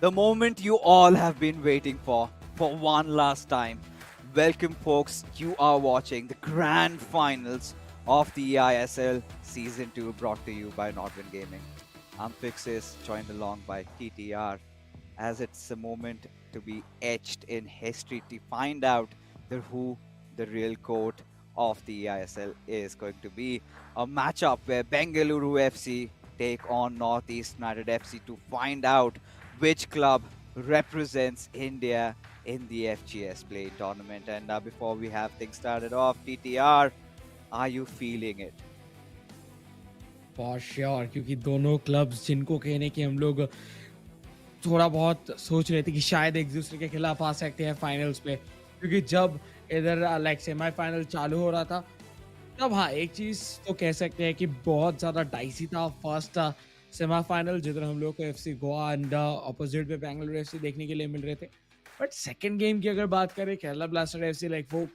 The moment you all have been waiting for one last time. Welcome, folks. You are watching the grand finals of the eISL Season 2 brought to you by Nordwind Gaming. I'm Fixis, joined along by TTR, as it's a moment to be etched in history to find out who the real coach of the eISL is going to be. A matchup where Bengaluru FC take on Northeast United FC to find out which club represents India in the FGS play tournament. And before we have things started off, TTR, are you feeling it? For sure क्योंकि दोनों clubs जिनको कहने की हम लोग थोड़ा बहुत सोच रहे थे कि शायद एक दूसरे के खिलाफ आ सकते हैं फाइनल्स पे, क्योंकि जब इधर लाइक सेमीफाइनल चालू हो रहा था तब हाँ एक चीज़ तो कह सकते हैं कि बहुत ज़्यादा डाइसी था फर्स्ट सेमीफाइनल जिधर हम लोग को एफसी गोवा एंड अपोजिट पे बेंगलुरु एफसी देखने के लिए मिल रहे थे। बट सेकंड गेम की अगर बात करें केरला ब्लास्टर एफसी लाइक वो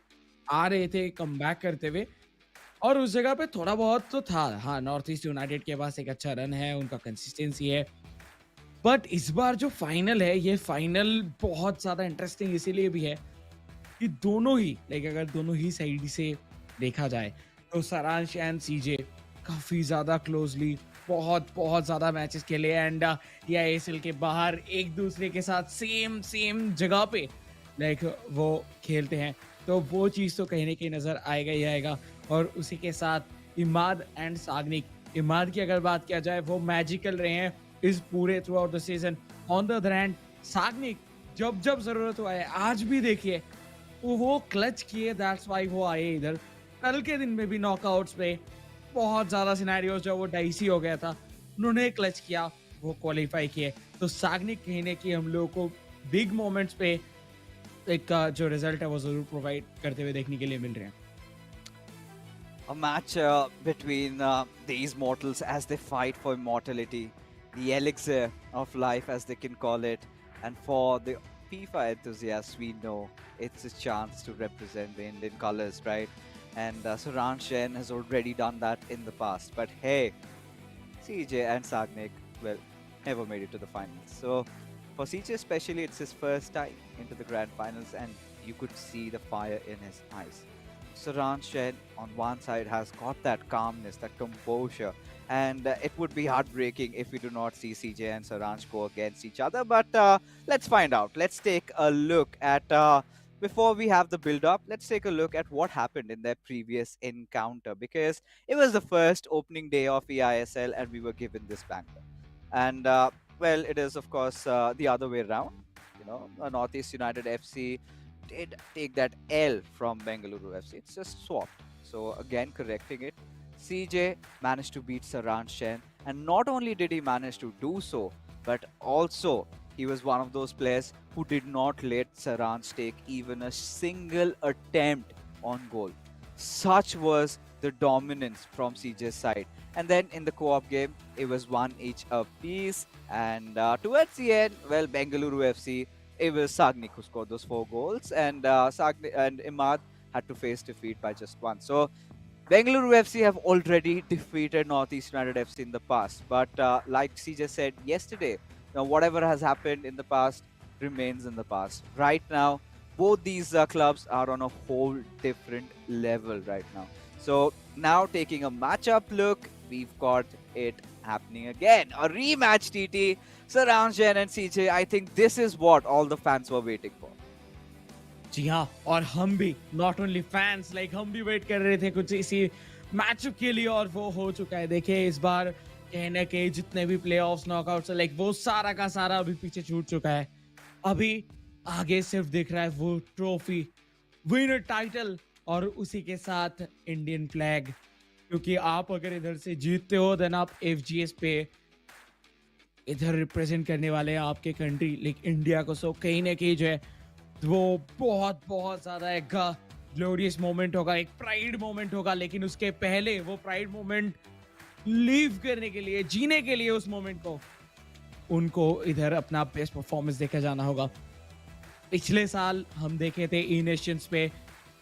आ रहे थे कम बैक करते हुए और उस जगह पे थोड़ा बहुत तो था। हाँ, नॉर्थ ईस्ट यूनाइटेड के पास एक अच्छा रन है, उनका कंसिस्टेंसी है। बट इस बार जो फाइनल है, ये फाइनल बहुत ज़्यादा इंटरेस्टिंग इसीलिए भी है कि दोनों ही लाइक अगर दोनों ही साइड से देखा जाए तो सारांश एंड सीजे काफ़ी ज़्यादा क्लोजली बहुत ज़्यादा मैचेस खेले एंड या एएसएल के बाहर एक दूसरे के साथ सेम जगह पे लाइक वो खेलते हैं, तो वो चीज़ तो कहीं ना कहीं नज़र आएगा ही आएगा। और उसी के साथ इमाद एंड सागनिक, इमाद की अगर बात किया जाए वो मैजिकल रहे हैं इस पूरे through out the season. On the other hand Sagnik जब ज़रूरत हो आए, आज भी देखिए वो क्लच किए, दैट्स वाई वो आए इधर। कल के दिन में भी नॉकआउट्स पे बहुत ज़्यादा सिनेरियोज जो वो डाइसी हो गया था, उन्होंने क्लच किया, वो क्वालिफाई किए। तो सागनिक कहने की हम लोगों को बिग मोमेंट्स पे एक जो रिजल्ट है वो ज़रूर प्रोवाइड करते हुए देखने के लिए मिल रहे हैं। A match between these mortals as they fight for immortality, the elixir of life as they can call it, and for the FIFA enthusiasts, we know it's a chance to represent the Indian colors, right? And Saran Shen has already done that in the past. But hey, CJ and Sagnik, well, never made it to the finals. So for CJ especially, it's his first time into the grand finals, and you could see the fire in his eyes. Saran Shen on one side has got that calmness, that composure, and it would be heartbreaking if we do not see CJ and Saransh go against each other. But let's find out. Let's take a look at, before we have the build up, let's take a look at what happened in their previous encounter, because it was the first opening day of eISL and we were given this banner. And well, it is of course the other way around. You know, Northeast United FC did take that L from Bengaluru FC. It's just swapped. So again, correcting it, CJ managed to beat Saran Shen, and not only did he manage to do so, but also he was one of those players who did not let Saran take even a single attempt on goal. Such was the dominance from CJ's side. And then in the co-op game, it was one each apiece. And towards the end, well, Bengaluru FC, it was Sagnik who scored those 4 goals, and Sagnik and Imad had to face defeat by just one. So Bengaluru FC have already defeated Northeast United FC in the past, but like CJ said yesterday, whatever has happened in the past remains in the past. Right now, both these clubs are on a whole different level right now. So now taking a matchup look, we've got it happening again. A rematch, TT. Saran Shen and CJ. I think this is what all the fans were waiting for. जी हाँ, और हम भी not only fans like हम भी wait कर रहे थे कुछ इसी मैचअप के लिए, और वो हो चुका है। देखिए इस बार कहने के जितने भी प्लेऑफ्स नॉकआउट्स लाइक वो सारा का सारा अभी पीछे छूट चुका है। अभी आगे सिर्फ दिख रहा है वो ट्रॉफी, विनर टाइटल और उसी के साथ इंडियन फ्लैग, क्योंकि आप अगर इधर से जीतते हो देन आप एफजीएस पे इधर रिप्रेजेंट करने वाले हैं आपके कंट्री लाइक इंडिया को। सो कहीं ना कहीं जो है वो बहुत ज़्यादा एक ग्लोरियस मोमेंट होगा, एक प्राइड मोमेंट होगा। लेकिन उसके पहले वो प्राइड मोमेंट लीव करने के लिए, जीने के लिए उस मोमेंट को उनको इधर अपना बेस्ट परफॉर्मेंस देखे जाना होगा। पिछले साल हम देखे थे ई नेशंस पे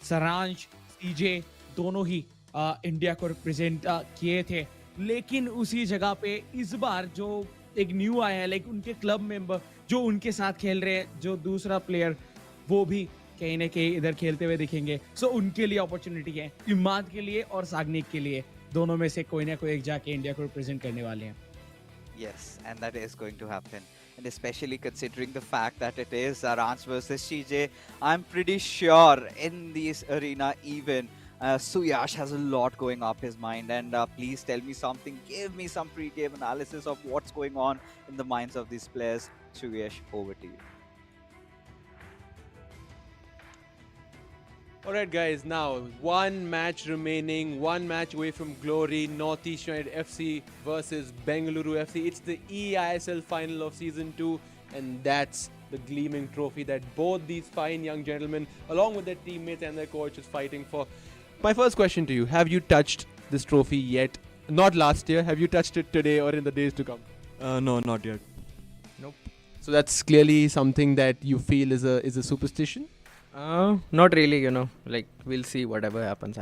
सारांश सीजे दोनों ही इंडिया को रिप्रेजेंट किए थे, लेकिन उसी जगह पे इस बार जो एक न्यू आया है लाइक उनके क्लब मेंबर जो उनके साथ खेल रहे हैं, जो दूसरा प्लेयर वो भी कहीं ना कहीं इधर खेलते हुए दिखेंगे। सो उनके लिए अपॉर्चुनिटी है, इमाद के लिए और सागनिक के लिए, दोनों में से कोई ना कोई एक जाके इंडिया को रिप्रेजेंट करने वाले हैं। Yes, and that is going to happen. And especially considering the fact that it is Saransh versus CJ, I'm pretty sure in this arena even Suyash has a lot going up his mind. And please tell me something, give me some pre-game analysis of what's going on in the minds of these players. Suyash, over to you. Alright guys, now one match remaining, one match away from glory, Northeast United FC versus Bengaluru FC. It's the eISL final of season 2 and that's the gleaming trophy that both these fine young gentlemen along with their teammates and their coach is fighting for. My first question to you, have you touched this trophy yet? Not last year, have you touched it today or in the days to come? No, not yet. Nope. So that's clearly something that you feel is a superstition? Not really, like we'll see, whatever happens.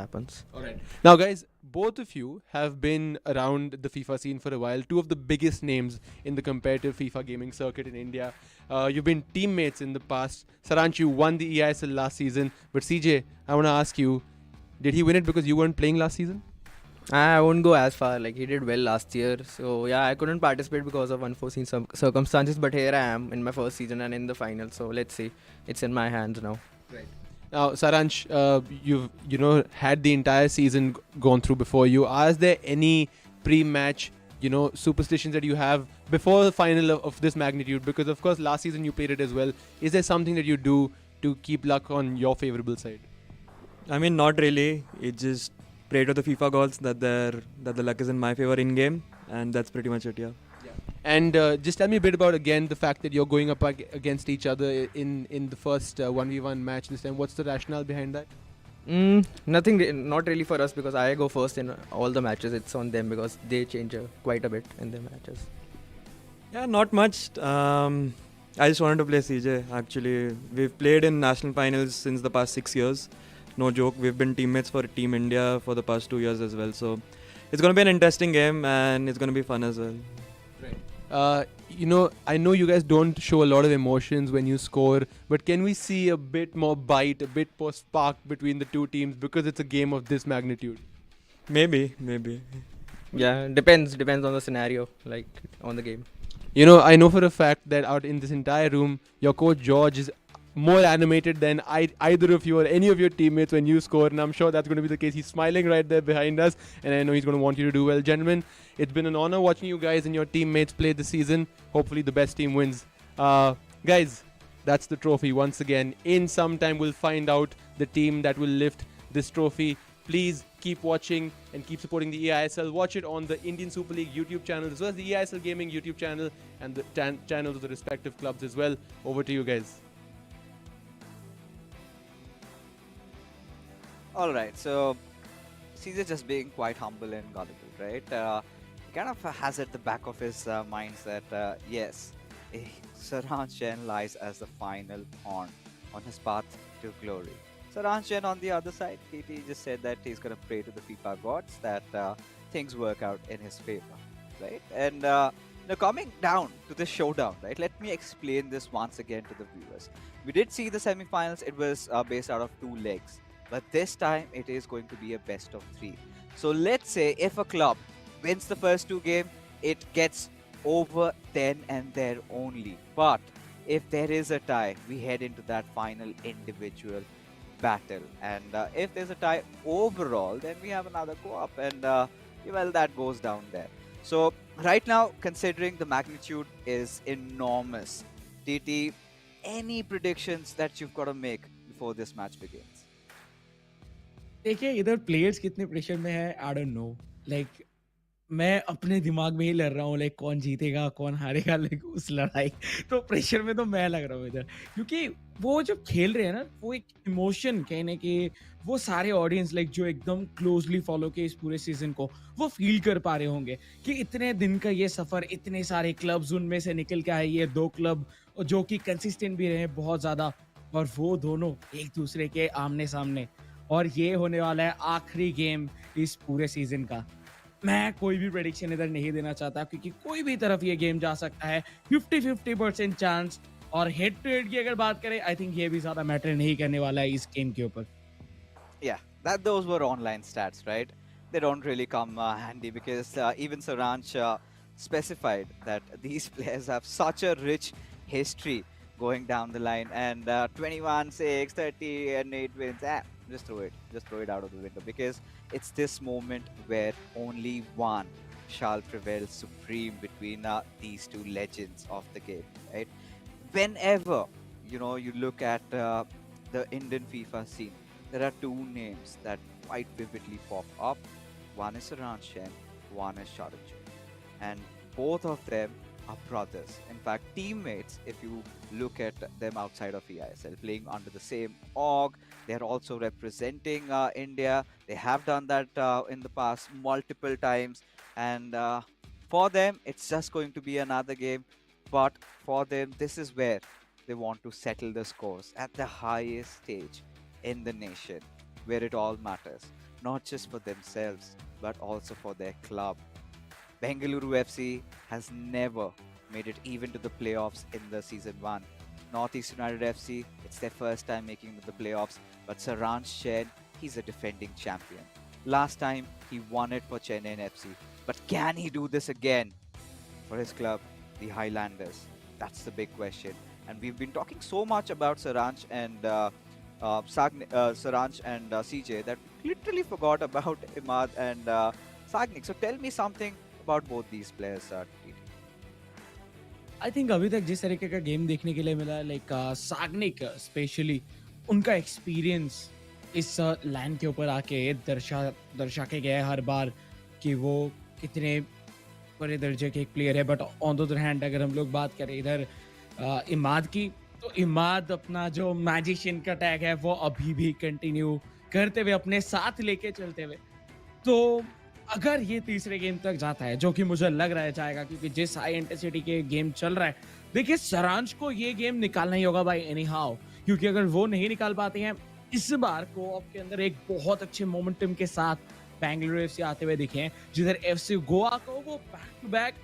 Alright. Now guys, both of you have been around the FIFA scene for a while, two of the biggest names in the competitive FIFA gaming circuit in India. You've been teammates in the past. Saransh, you won the eISL last season, but CJ, I want to ask you, did he win it because you weren't playing last season? I won't go as far, like he did well last year, so yeah, I couldn't participate because of unforeseen circumstances, but here I am in my first season and in the final, so let's see, it's in my hands now. Right. Now, Saransh, you've had the entire season gone through before you. Are there any pre-match superstitions that you have before the final of this magnitude? Because of course last season you played it as well. Is there something that you do to keep luck on your favorable side? I mean, not really. It just pray to the FIFA gods that the luck is in my favor in game, and that's pretty much it. Yeah. And just tell me a bit about again the fact that you're going up against each other in the first 1v1 match this time. What's the rationale behind that? Nothing, not really for us because I go first in all the matches. It's on them because they change quite a bit in their matches. Yeah, not much. I just wanted to play CJ. Actually, we've played in national finals since the past 6 years. No joke. We've been teammates for Team India for the past 2 years as well. So it's going to be an interesting game and it's going to be fun as well. I know you guys don't show a lot of emotions when you score, but can we see a bit more bite, a bit more spark between the two teams because it's a game of this magnitude? Maybe. Yeah, depends on the scenario, like on the game. I know for a fact that out in this entire room, your coach George is more animated than either of you or any of your teammates when you score, and I'm sure that's going to be the case. He's smiling right there behind us, and I know he's going to want you to do well. Gentlemen, it's been an honor watching you guys and your teammates play this season. Hopefully the best team wins. Guys, that's the trophy once again. In some time, we'll find out the team that will lift this trophy. Please keep watching and keep supporting the eISL. Watch it on the Indian Super League YouTube channel as well as the eISL Gaming YouTube channel and the channels of the respective clubs as well. Over to you guys. All right, so Caesar just being quite humble and gullible, right? He kind of has at the back of his minds that yes, Saransh Jain lies as the final pawn on his path to glory. Saransh Jain on the other side, he just said that he's going to pray to the FIFA gods that things work out in his favor, right? And now coming down to the showdown, right? Let me explain this once again to the viewers. We did see the semi-finals; it was based out of 2 legs. But this time it is going to be a best of 3. So let's say if a club wins the first 2 games, it gets over then and there only. But if there is a tie, we head into that final individual battle. And if there's a tie overall, then we have another co-op, and well, that goes down there. So right now, considering the magnitude is enormous, TT, any predictions that you've got to make before this match begins? देखिए इधर players कितने pressure में है I don't know like मैं अपने दिमाग में ही लड़ रहा हूँ लाइक कौन जीतेगा कौन हारेगा लाइक उस लड़ाई तो प्रेशर में तो मैं लग रहा हूँ इधर क्योंकि वो जब खेल रहे हैं ना वो एक इमोशन कहने के वो सारे ऑडियंस लाइक जो एकदम क्लोजली फॉलो किए इस पूरे सीजन को वो फील कर पा रहे होंगे कि इतने दिन का ये सफर इतने सारे क्लब्स उनमें से निकल के आए ये 2 क्लब जो कि कंसिस्टेंट भी रहे बहुत ज्यादा और वो दोनों एक दूसरे के आमने सामने और ये होने वाला है आखिरी गेम इस पूरे सीजन का मैं कोई भी प्रेडिक्शन इधर नहीं देना चाहता क्योंकि कोई भी तरफ ये गेम जा सकता है। 50-50% चांस, और हेड टू हेड की अगर बात करें, आई थिंक ये भी ज़्यादा मैटर नहीं करने वाला है इस गेम के ऊपर। Yeah, that those were online stats, right? They don't really come handy because even Saranch specified that these players have such a rich history going down the line, and 21, 6, 30, and 8 wins. Just throw it out of the window because it's this moment where only one shall prevail supreme between these two legends of the game, right? Whenever you look at the Indian FIFA scene, there are two names that quite vividly pop up. One is Ranchen, one is Sharanju. And both of them are brothers. In fact, teammates, if you look at them outside of eISL, playing under the same org. They're also representing India. They have done that in the past multiple times. And for them, it's just going to be another game. But for them, this is where they want to settle the scores at the highest stage in the nation, where it all matters, not just for themselves, but also for their club. Bengaluru FC has never made it even to the playoffs in the season one. Northeast United FC, it's their first time making it to the playoffs, but Saransh Chen, he's a defending champion. Last time he won it for Chennai FC, but can he do this again for his club, the Highlanders? That's the big question. And we've been talking so much about Saranch and Saranch and CJ that we literally forgot about Imad and Sagnik. So tell me something about both these players, TT. I think अभी तक जिस तरीके का game देखने के लिए मिला, like Sagnik specially, उनका एक्सपीरियंस इस लैंड के ऊपर आके दर्शा के गया है हर बार कि वो कितने बड़े दर्जे के एक प्लेयर है। But on the other hand अगर हम लोग बात करें इधर इमाद की, तो इमाद अपना जो मैजिशियन का टैग है वो अभी भी कंटिन्यू करते हुए, अपने साथ लेके चलते हुए। तो अगर ये तीसरे गेम तक जाता है, जो कि मुझे लग रहा है जाएगा, क्योंकि जिस हाई इंटेंसिटी के गेम चल रहा है, देखिए सरांश को ये गेम निकालना ही होगा बाय एनी हाउ, क्योंकि अगर वो नहीं निकाल पाते हैं इस बार कोऑप के अंदर एक बहुत अच्छे मोमेंटम के साथ बेंगलुरु एफसी आते हुए दिखे हैं, जिधर एफसी गोवा को वो बैक टू बैक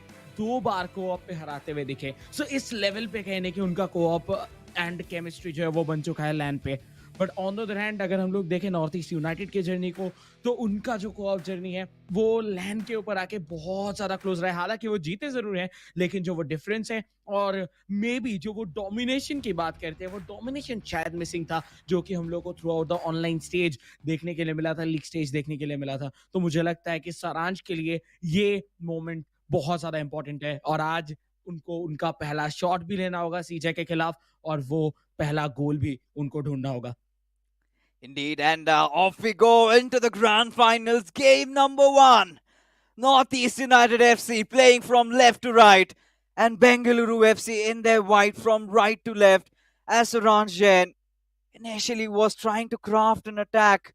2 बार कोऑप पे हराते हुए दिखे। सो इस लेवल पे कहने कि उनका कोऑप एंड केमिस्ट्री जो है वो बन चुका है लैंड पे। But on the other hand अगर हम लोग देखें नॉर्थ ईस्ट यूनाइटेड की जर्नी को, तो उनका जो कोऑप जर्नी है वो लैंड के ऊपर आके बहुत ज्यादा क्लोज रहा है। हालांकि वो जीते जरूर हैं, लेकिन जो वो डिफरेंस है और मे बी जो वो डोमिनेशन की बात करते हैं, वो डोमिनेशन शायद मिसिंग था, जो कि हम लोग को through out the online stage देखने के लिए मिला था, लीग स्टेज देखने के लिए मिला था। तो मुझे लगता है कि सारांश के लिए ये मोमेंट बहुत ज्यादा इंपॉर्टेंट है, और आज उनको उनका पहला शॉट भी लेना होगा सीजे के खिलाफ, और वो पहला गोल भी उनको ढूंढना होगा। Indeed, and off we go into the grand finals. Game number one. Northeast United FC playing from left to right, and Bengaluru FC in their white from right to left. As Saranj Jain initially was trying to craft an attack,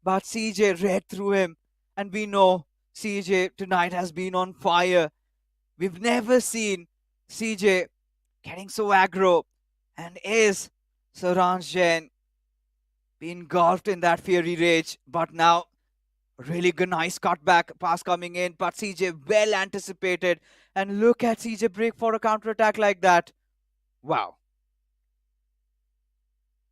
but CJ read through him, and we know CJ tonight has been on fire. We've never seen CJ getting so aggro, and is Saranj Jain engulfed in that fiery rage, but now really good, nice cutback pass coming in, but CJ well anticipated, and look at CJ break for a counter attack like that. Wow.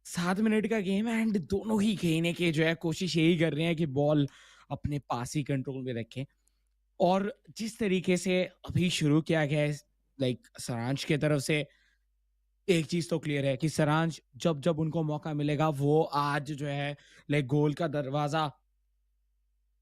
7 minute का game है, and दोनों ही खेलने के जो है कोशिश यही कर रहे हैं कि बॉल अपने पास ही कंट्रोल में रखें। और जिस तरीके से अभी शुरू किया गया है लाइक सारांश की तरफ से, एक चीज तो क्लियर है कि सारांश जब जब उनको मौका मिलेगा वो आज जो है लाइक गोल का दरवाजा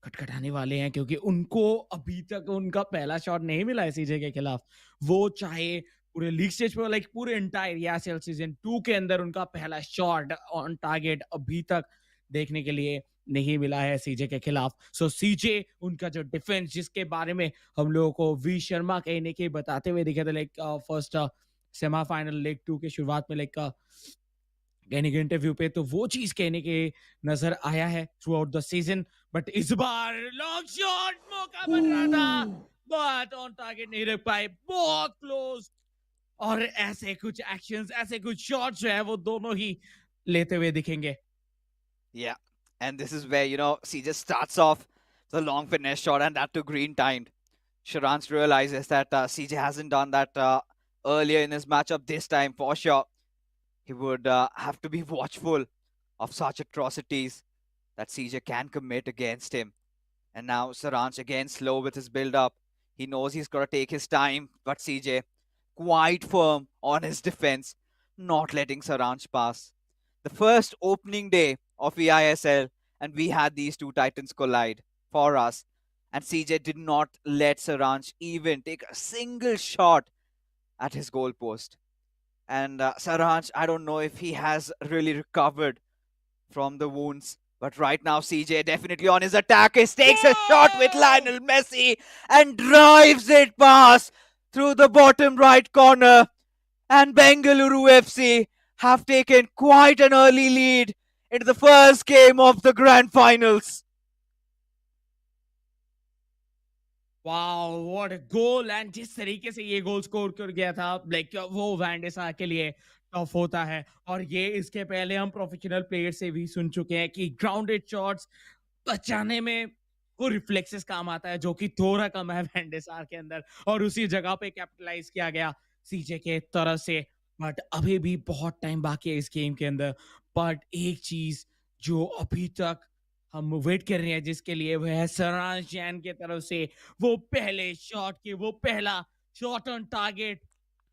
खटखटाने वाले हैं, क्योंकि उनको अभी तक उनका पहला शॉट नहीं मिला है सीजे के खिलाफ। वो चाहे पूरे लीग स्टेज पे, लाइक पूरे एंटायर ईएसएल सीजन 2 के अंदर उनका पहला शॉट ऑन टारगेट अभी तक देखने के लिए नहीं मिला है सीजे के खिलाफ। सो सीजे उनका जो डिफेंस, जिसके बारे में हम लोगों को वी शर्मा कहने के बताते हुए दिखे थे लाइक फर्स्ट सेमीफाइनल लीग 2 के शुरुआत में, लाइक कहने के इंटरव्यू पे, तो वो चीज कहने के नजर आया है through out the season. But इस बार लॉन्ग शॉट मौका बन रहा था, बट ऑन टारगेट नहीं रख पाए, बहुत क्लोज। और ऐसे कुछ एक्शंस, ऐसे कुछ शॉट्स जो है वो दोनों ही लेते हुए दिखेंगे। Yeah, and this is where CJ starts off The long finesse shot, and that to green timed. Sharans realizes that CJ hasn't done that earlier in his matchup. This time, for sure, he would have to be watchful of such atrocities that CJ can commit against him. And now Saranch again slow with his build up. He knows he's got to take his time, but CJ quite firm on his defense, not letting Saranch pass. The first opening day of eISL, and we had these two titans collide for us. And CJ did not let Saranch even take a single shot at his goalpost. And Saranch, I don't know if he has really recovered from the wounds. But right now, CJ definitely on his attack. He takes a shot with Lionel Messi and drives it past through the bottom right corner. And Bengaluru FC have taken quite an early lead into the first game of the grand finals. Wow what a goal and जिस तरीके से ये goal score कर गया था like वो वैंडेसा के लिए टफ होता है और ये इसके पहले हम प्रोफेशनल प्लेयर से भी सुन चुके हैं कि ग्राउंडेड शॉट्स बचाने में वो रिफ्लेक्सेस काम आता है जो कि थोड़ा कम है वैंडेसार के अंदर और उसी जगह पे कैपिटलाइज किया गया सीजे के तरफ से बट अभी भी बहुत टाइम बाकी है इस गेम के अंदर बट एक चीज जो अभी तक हम वेट कर रहे हैं जिसके लिए वह है सरांश जैन के तरफ से वो पहले शॉट के वो पहला शॉट ऑन टारगेट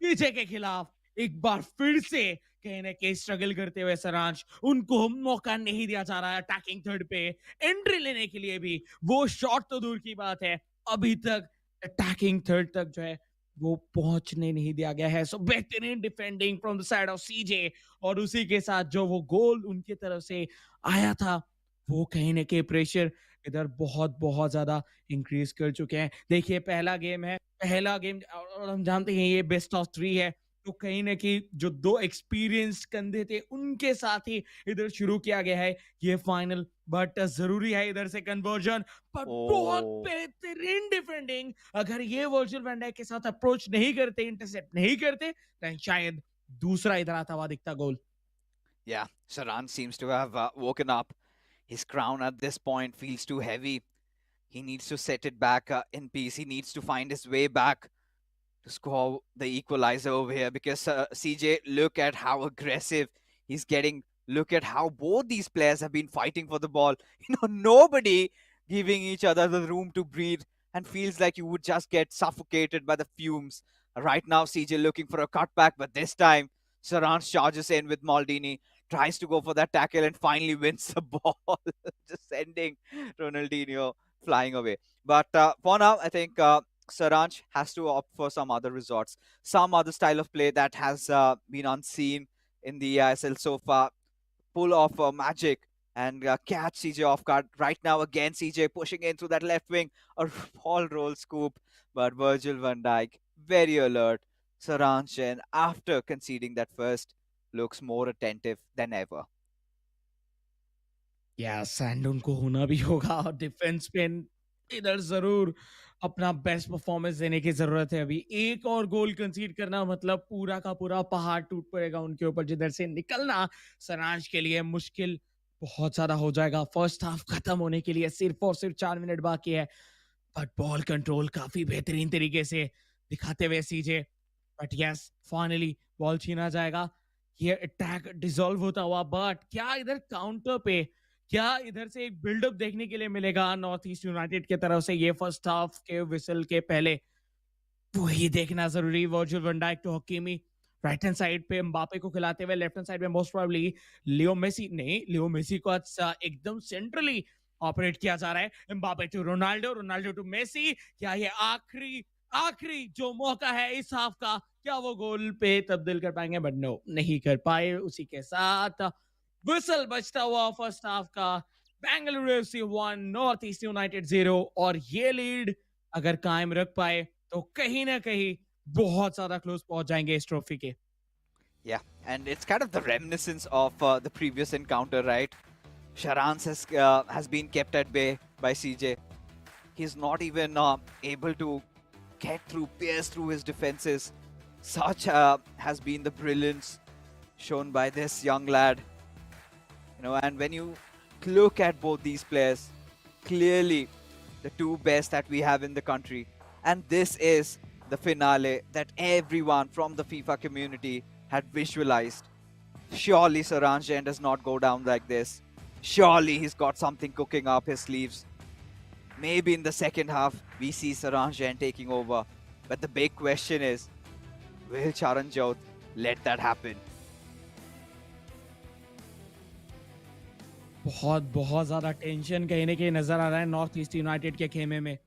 पीछे के खिलाफ एक बार फिर से कहीं ना कहीं स्ट्रगल करते हुए सरांश उनको मौका नहीं दिया जा रहा है अटैकिंग थर्ड पे एंट्री लेने के लिए भी वो शॉट तो दूर की बात है अभी तक अटैकिंग थर्ड तक जो है वो पहुंचने नहीं दिया गया है सो बेहतरीन defending from the side of CJ और उसी के साथ जो वो गोल उनकी तरफ से आया था वो कहीं ना कहीं प्रेशर इधर बहुत बहुत ज्यादा इंक्रीज कर चुके हैं देखिए पहला गेम और हम जानते हैं ये बेस्ट ऑफ 3 है तो कहीं ना कहीं जो दो एक्सपीरियंस कंधे थे उनके साथ ही इधर शुरू किया गया है ये फाइनल बट जरूरी है इधर से कन्वर्जन पर बहुत बेहतरीन डिफेंडिंग अगर ये वर्चुअल वैंडाइक के साथ अप्रोच नहीं करते इंटरसेप्ट नहीं करते तो शायद दूसरा इधर आता हुआ दिखता गोल Yeah, Saran seems to have woken up. His crown at this point feels too heavy. He needs to set it back in peace. He needs to find his way back to score the equalizer over here because CJ, look at how aggressive he's getting. Look at how both these players have been fighting for the ball. Nobody giving each other the room to breathe and feels like you would just get suffocated by the fumes. Right now, CJ looking for a cutback, but this time, Saran charges in with Maldini, tries to go for that tackle and finally wins the ball, just sending Ronaldinho flying away. But for now, I think Saranch has to opt for some other resorts, some other style of play that has been unseen in the eISL so far. Pull off magic and catch CJ off guard. Right now, again, CJ pushing in through that left wing, a ball roll scoop, but Virgil van Dijk, very alert. Saranchen, after conceding that first, looks more attentive than ever. Yes and उनको होना भी होगा defence पे इधर जरूर अपना best performance देने की जरूरत है अभी एक और गोल कंसीड करना मतलब पूरा का पूरा पहाड़ टूट पड़ेगा उनके ऊपर जिधर से निकलना सरांश के लिए मुश्किल बहुत ज्यादा हो जाएगा फर्स्ट हाफ खत्म होने के लिए सिर्फ और सिर्फ 4 मिनट बाकी है बट बॉल कंट्रोल काफी बेहतरीन तरीके से दिखाते हुए सीजे बट यस फाइनली बॉल छीना जाएगा ये अटैक डिसॉल्व होता हुआ बट क्या इधर काउंटर पे क्या इधर से एक बिल्डअप देखने के लिए मिलेगा नॉर्थ ईस्ट यूनाइटेड की तरफ से ये फर्स्ट हाफ के विसल के पहले वही देखना जरूरी Virgil van Dijk to Hakimi right hand side पे एम्बापे को खिलाते हुए लेफ्ट हैंड साइड पे मोस्ट प्रोबेबली लियो मेसी को एकदम सेंट्रली ऑपरेट किया जा रहा है Mbappe to Ronaldo to Messi क्या ये आखिरी जो मौका है इस हाफ का क्या वो गोल पे तब्दील कर पाएंगे बट नो नहीं कर पाए उसी के साथ विसल बजता हुआ फर्स्ट हाफ का Bengaluru FC 1 north East United 0 और ये लीड अगर कायम रख पाए तो कहीं ना कहीं बहुत ज्यादा क्लोज पहुंच जाएंगे इस ट्रॉफी के Yeah, and it's kind of the reminiscence of the previous encounter, right? Sharans has been kept at bay by CJ. He's not even able to pierce through his defenses. Such has been the brilliance shown by this young lad. And when you look at both these players, clearly the two best that we have in the country. And this is the finale that everyone from the FIFA community had visualized. Surely Saransh Jain does not go down like this. Surely he's got something cooking up his sleeves. Maybe in the second half, we see Saransh Jain taking over. But the big question is, will Charanjot let that happen? बहुत बहुत ज्यादा tension कहीं ना कहीं नजर आ रहा है north East United के खेमे में,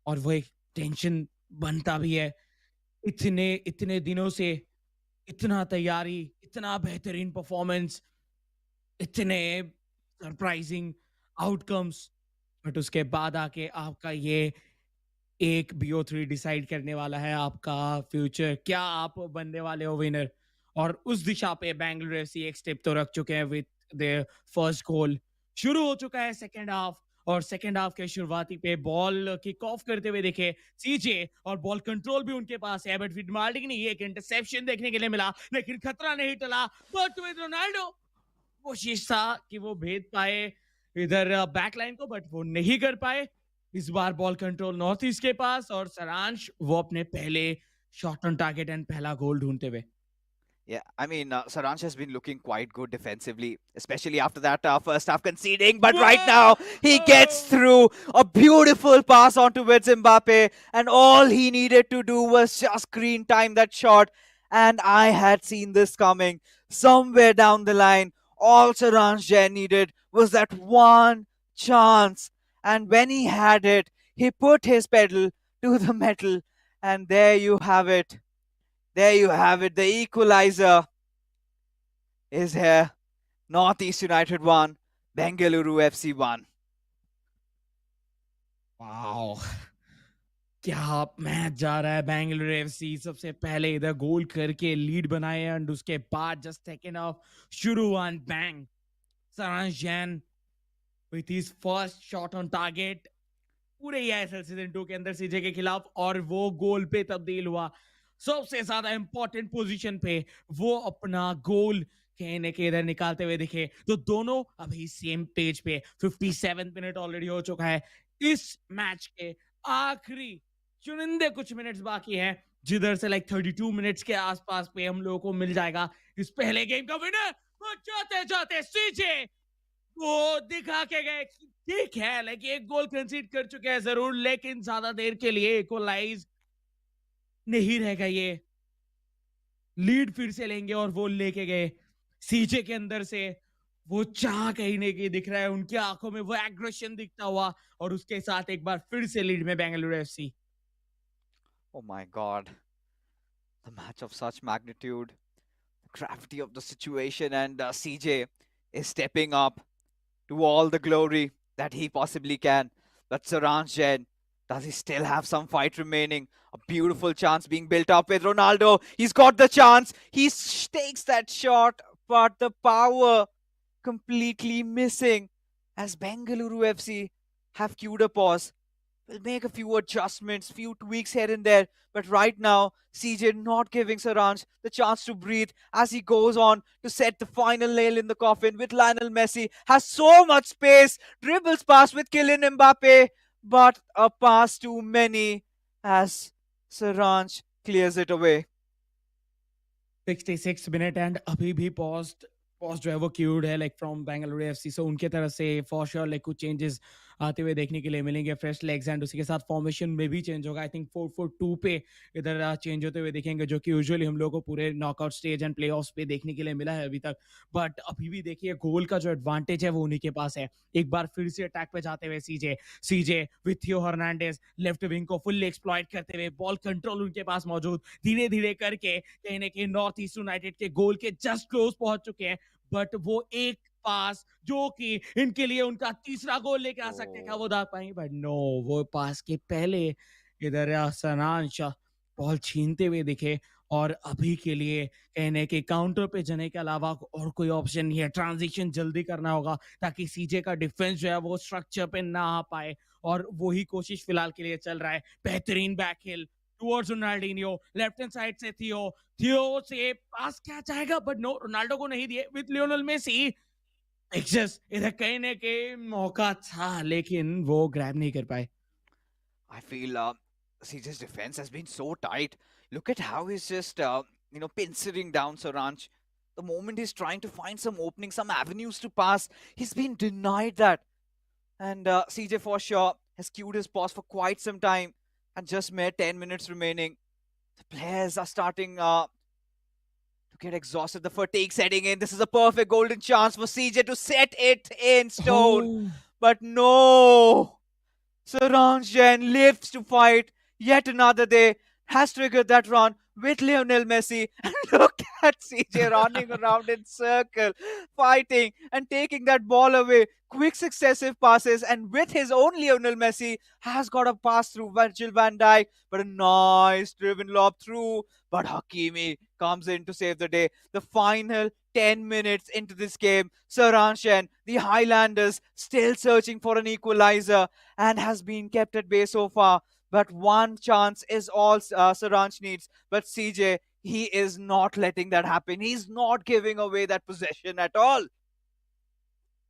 और वो एक टेंशन बनता भी है। इतने इतने दिनों से इतना तैयारी, इतना बेहतरीन परफॉर्मेंस, इतने सरप्राइजिंग आउटकम्स, बट उसके बाद आके आपका ये एक BO3 डिसाइड करने वाला है आपका फ्यूचर, क्या आप बनने वाले हो विनर। और उस दिशा पे बेंगलुरु एफसी एक स्टेप तो रख चुके हैं विद देयर फर्स्ट गोल। शुरू हो चुका है सेकंड हाफ, और सेकंड हाफ के शुरुआती पे बॉल किक ऑफ करते हुए देखे सीजे, और बॉल कंट्रोल भी उनके पास है, बट फिटमार्डिंग ने एक इंटरसेप्शन देखने के लिए मिला, लेकिन खतरा नहीं टला। बट विद रोनाल्डो कोशिश था कि वो भेद पाए इधर बैकलाइन को, बट वो नहीं कर पाए। इस बार बॉल कंट्रोल नॉर्थ ईस्ट के पास, और सारांश वो अपने पहले शॉट ऑन टारगेट एंड पहला गोल ढूंढते हुए। Yeah, I mean, Saransh has been looking quite good defensively, especially after that first half conceding. But right now, he gets through a beautiful pass onto Mbappe, and all he needed to do was just screen time that shot. And I had seen this coming somewhere down the line. All Saransh Jain needed was that one chance, and when he had it, he put his pedal to the metal, and there you have it. There you have it. The equalizer is here. Northeast United 1, Bengaluru FC 1. Wow, क्या match जा रहा है। Bengaluru FC सबसे पहले इधर गोल करके lead बनाए, and उसके बाद जस्ट सेकंड हाफ शुरू एंड बैंग, सारांश Jain with his first shot on target पूरे eISL सीजन 2 के अंदर सीजे के खिलाफ, और वो गोल पे तब्दील हुआ। सबसे ज्यादा इंपॉर्टेंट पोजीशन पे वो अपना गोल कहने के इधर निकालते हुए दिखे। तो दोनों अभी सेम पेज पे। 57 मिनट ऑलरेडी हो चुका है। इस मैच के आखिरी चुनिंदे कुछ मिनट्स बाकी हैं, जिधर से लाइक 32 मिनट्स के आसपास पे हम लोगों को मिल जाएगा इस पहले गेम का विनर। जाते जाते सीजे वो दिखा के गए, ठीक है लाइक एक गोल कंसीड कर चुके हैं जरूर, लेकिन ज्यादा देर के लिए इक्वलाइज नहीं रहेगा। ये लीड फिर से लेंगे, और वो लेके गए सीजे के अंदर से। वो चाह कहीं नहीं कहीं दिख रहा है उनकी आंखों में, वो एग्रेशन दिखता हुआ, और उसके साथ एक बार फिर से लीड में Bengaluru FC. Oh my god. The match of such magnitude, the gravity of the situation, and CJ is stepping up to all the glory that he possibly can. But Saransh Jain, does he still have some fight remaining? A beautiful chance being built up with Ronaldo. He's got the chance. He takes that shot, but the power completely missing as Bengaluru FC have queued a pause. Will make a few adjustments, few tweaks here and there, but right now CJ not giving Saransh the chance to breathe as he goes on to set the final nail in the coffin with Lionel Messi. Has so much space, dribbles past with Kylian Mbappe, but a pass too many as Saransh clears it away. 66 minute and अभी भी post जो है वो cued है like from Bengaluru FC. सो उनके तरफ से for sure like कुछ चेंजेस आते हुए देखने के लिए मिलेंगे, फ्रेश लेग्स, एंड उसी के साथ फॉर्मेशन में भी चेंज होगा। आई थिंक 4-4-2 पे इधर चेंज होते हुए देखेंगे, जो कि यूजुअली हम लोगों को पूरे नॉकआउट स्टेज एंड प्लेऑफ्स पे देखने के लिए मिला है अभी तक। बट अभी भी देखिए गोल का जो एडवांटेज है वो उन्हीं के पास है। एक बार फिर से अटैक पे जाते हुए सीजे विथ थियो हर्नांडेज लेफ्ट विंग को फुल्ली एक्सप्लॉइट करते हुए, बॉल कंट्रोल उनके पास मौजूद, धीरे धीरे करके कहीं ना कहीं नॉर्थ ईस्ट यूनाइटेड के गोल के जस्ट क्लोज पहुंच चुके हैं। बट वो एक पास जो कि इनके लिए उनका तीसरा गोल लेके आ सकते था, वो दाग पाएंगे, बट नो, वो पास के पहले इधर सनांश बॉल छीनते हुए दिखे, और अभी के लिए कहने के काउंटर पे जाने के अलावा और कोई ऑप्शन नहीं है। ट्रांजिशन जल्दी करना होगा ताकि सीजे का डिफेंस जो है वो स्ट्रक्चर पे ना आ पाए, और वही कोशिश फिलहाल के लिए चल रहा है। बेहतरीन back heel towards Ronaldinho, left hand side से थियो से पास क्या जाएगा, बट नो, रोनाल्डो को नहीं दिए विद लियोनेल मेसी। इधर कहीं ना कहीं मौका था लेकिन वो ग्रैब नहीं कर पाए. I feel CJ's defense has been so tight. Look at how he's just pincering down Saranch. The moment he's trying to find some openings, some avenues to pass, he's been denied that. And CJ for sure has queued his pass for quite some time, and just mere 10 minutes remaining. The players are starting to get exhausted. The fatigue setting in. This is a perfect golden chance for CJ to set it in stone. Oh. But no! Saranjan lives to fight yet another day, has triggered that run with Lionel Messi. And look at CJ running around in circle, fighting and taking that ball away. Quick successive passes, and with his own Lionel Messi, has got a pass through Virgil van Dijk, but a nice driven lob through. But Hakimi comes in to save the day. The final 10 minutes into this game, Saranshan, the Highlanders, still searching for an equalizer and has been kept at bay so far. But one chance is all Saranch needs. But CJ, he is not letting that happen. He's not giving away that possession at all.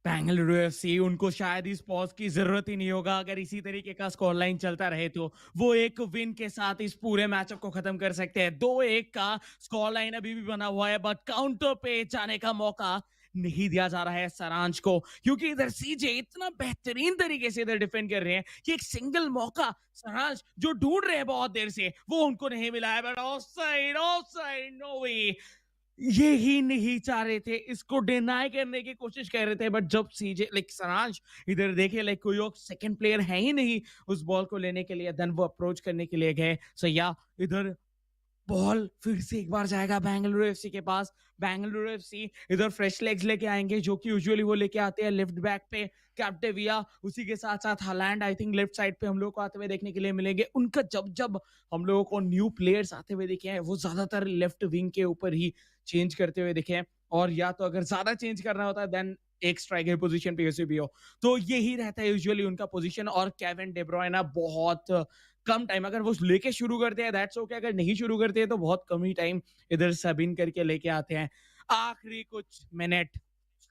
Bengaluru FC उनको शायद इस pause की जरूरत ही नहीं होगा. अगर इसी तरीके का स्कोर लाइन चलता रहे तो वो एक विन के साथ इस पूरे मैचअप को खत्म कर सकते हैं. 2-1 का स्कोर लाइन अभी भी बना हुआ है, बट काउंटर पे जाने का मौका नहीं दिया जा रहा है सरांच को, क्योंकि इधर सीजे इतना बेहतरीन तरीके से इधर डिफेंड कर रहे हैं कि एक सिंगल मौका सरांच जो ढूंढ रहे हैं बहुत देर से वो उनको नहीं मिला है. बट ऑफसाइड, ऑफसाइड, नो वे. ये ही नहीं चाह रहे थे, इसको डिनाई करने की कोशिश कर रहे थे, बट जब सीजे लाइक सरांच इधर देखे लाइक कोई और सेकंड प्लेयर है ही नहीं उस बॉल को लेने के लिए, देन वो अप्रोच करने के लिए गए. सो या इधर बॉल फिर से एक बार जाएगा बेंगलुरु एफसी के पास. बेंगलुरु एफसी इधर फ्रेश लेग्स लेके आएंगे जो कि यूजुअली वो लेके आते हैं लेफ्ट बैक पे कैप्टेविया, उसी के साथ साथ Holland I think left side पे हम लोग को आते हुए देखने के लिए मिलेंगे. उनका जब जब हम लोगों को न्यू प्लेयर्स आते हुए दिखे हैं वो ज्यादातर लेफ्ट विंग के ऊपर ही चेंज करते हुए दिखे हैं, और या तो अगर ज्यादा चेंज करना होता है देन एक स्ट्राइकर पोजीशन पे भी हो, तो यही रहता है यूजुअली उनका पोजीशन. और केविन डे ब्रुयना बहुत कम टाइम अगर वो लेके शुरू करते हैं दैट्स ओके, अगर नहीं शुरू करते हैं तो बहुत कम ही टाइम इधर सबिन करके लेके आते हैं. आखिरी कुछ मिनट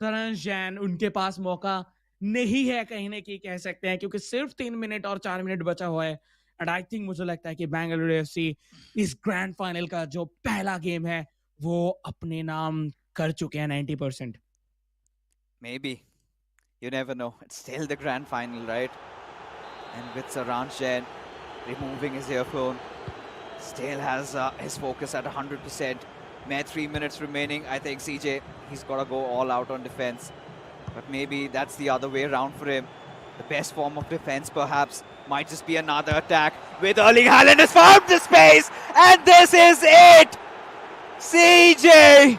करण जैन उनके पास मौका नहीं है कहीं ना कहीं कह सकते हैं, क्योंकि सिर्फ 3 मिनट और 4 मिनट बचा हुआ है. एंड आई थिंक मुझे लगता है कि बेंगलुरु एफसी इस ग्रैंड फाइनल का जो पहला गेम है वो अपने नाम कर चुके हैं 90%. Maybe. You never know. It's still the grand final, right? And with Saranjan removing his earphone, still has his focus at 100%. Mere 3 minutes remaining. I think CJ, he's got to go all out on defense. But maybe that's the other way around for him. The best form of defense, perhaps, might just be another attack. With Erling Haaland has found the space, and this is it. CJ,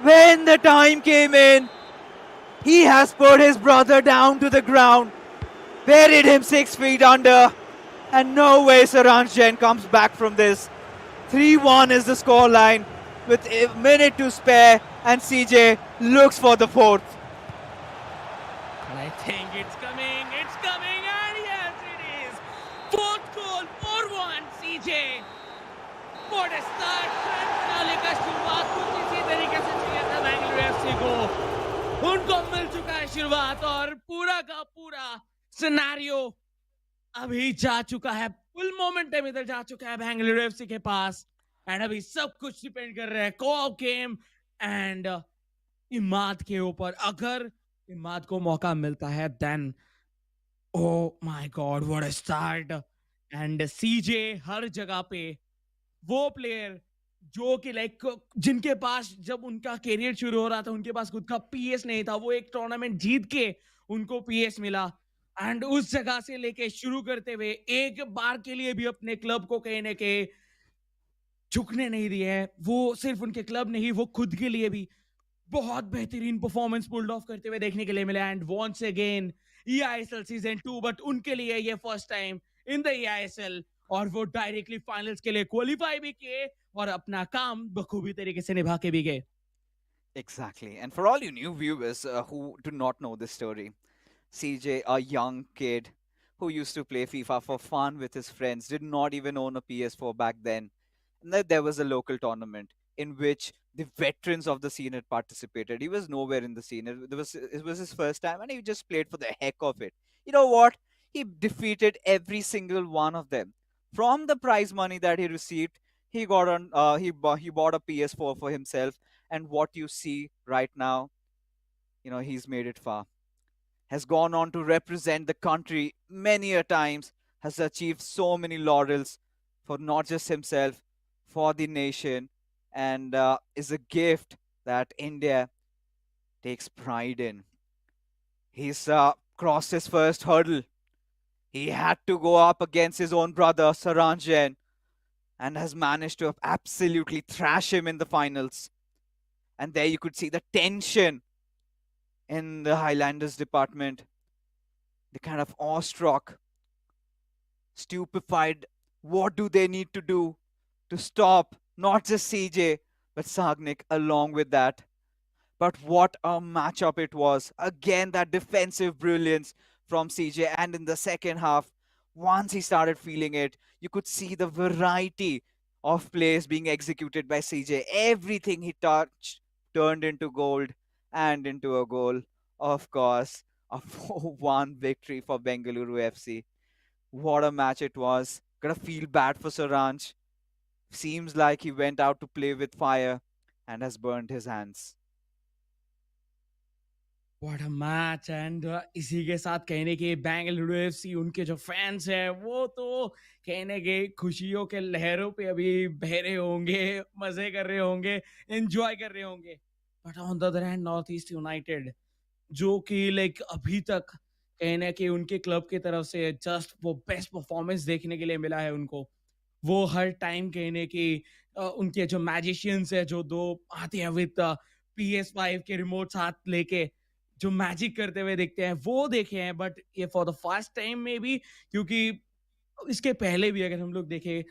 when the time came in, he has put his brother down to the ground, buried him 6 feet under, and no way Saranjan comes back from this. 3-1 is the scoreline with a minute to spare, and CJ looks for the fourth. And I think it's coming, and yes it is. Fourth goal, 4-1 CJ. What a start. finale का शुरुआत कुछ इसी तरीके से चाहिए था Bengaluru FC को. उनको मिल चुका है शुरुआत और पूरा का पूरा सिनेरियो अभी जा चुका है, फुल मोमेंटम इधर जा चुका है बेंगलुरु एफसी के पास. एंड अभी सब कुछ डिपेंड कर रहा है को-ऑप गेम एंड इमाद के ऊपर. अगर इमाद को मौका मिलता है then oh my God what a start. And CJ हर जगह पे वो प्लेयर जो कि लाइक जिनके पास जब उनका करियर शुरू हो रहा था उनके पास खुद का पीएस नहीं था, वो एक टूर्नामेंट जीत के उनको पीएस मिला. एंड उस जगह से लेके शुरू करते हुए एक बार के लिए भी अपने क्लब को कहीं ना कहीं झुकने नहीं दिए है. वो सिर्फ उनके क्लब नहीं, वो खुद के लिए भी बहुत बेहतरीन परफॉर्मेंस पुल्ड ऑफ करते हुए देखने के लिए मिला. And once again eISL season 2, but उनके लिए ये first time in the eISL, और वो डायरेक्टली फाइनल्स के लिए क्वालिफाई भी किए और अपना काम बखूबी तरीके से निभा के भी गए. Exactly. And for all you new viewers who do not know this story, CJ, a young kid who used to play FIFA for fun with his friends, did not even own a PS4 back then. And then there was a local tournament in which the veterans of the scene had participated. He was nowhere in the scene. It was his first time, and he just played for the heck of it. You know what? He defeated every single one of them. From the prize money that he received, he got on. He bought a PS4 for himself, and what you see right now, he's made it far. Has gone on to represent the country many a times. Has achieved so many laurels for not just himself, for the nation, and is a gift that India takes pride in. He's crossed his first hurdle. He had to go up against his own brother, Saranjan, and has managed to absolutely thrash him in the finals. And there you could see the tension in the Highlanders department, the kind of awestruck, stupefied. What do they need to do to stop not just CJ, but Sagnik along with that? But what a matchup it was. Again, that defensive brilliance from CJ. And in the second half, once he started feeling it, you could see the variety of plays being executed by CJ. Everything he touched turned into gold and into a goal. Of course, a 4-1 victory for Bengaluru FC. What a match it was. Gonna feel bad for Saranj. Seems like he went out to play with fire and has burned his hands. What a match and इसी के साथ कहने के Bengaluru FC उनके जो fans हैं वो तो कहने के खुशियों के लहरों पे अभी बहरे होंगे, मजे कर रहे होंगे, एंजॉय कर रहे होंगे. But on the other hand north East United जो कि लाइक अभी तक कहने के उनके क्लब की तरफ से जस्ट वो बेस्ट परफॉर्मेंस देखने के लिए मिला है उनको. वो हर टाइम कहने की उनके जो मैजिशियंस है जो दो आते हैं विद PS5 के रिमोट साथ लेके जो मैजिक करते हुए दिखते हैं वो देखे हैं. बट ये फॉर द फर्स्ट टाइम में भी क्योंकि इसके पहले भी अगर हम लोग देखें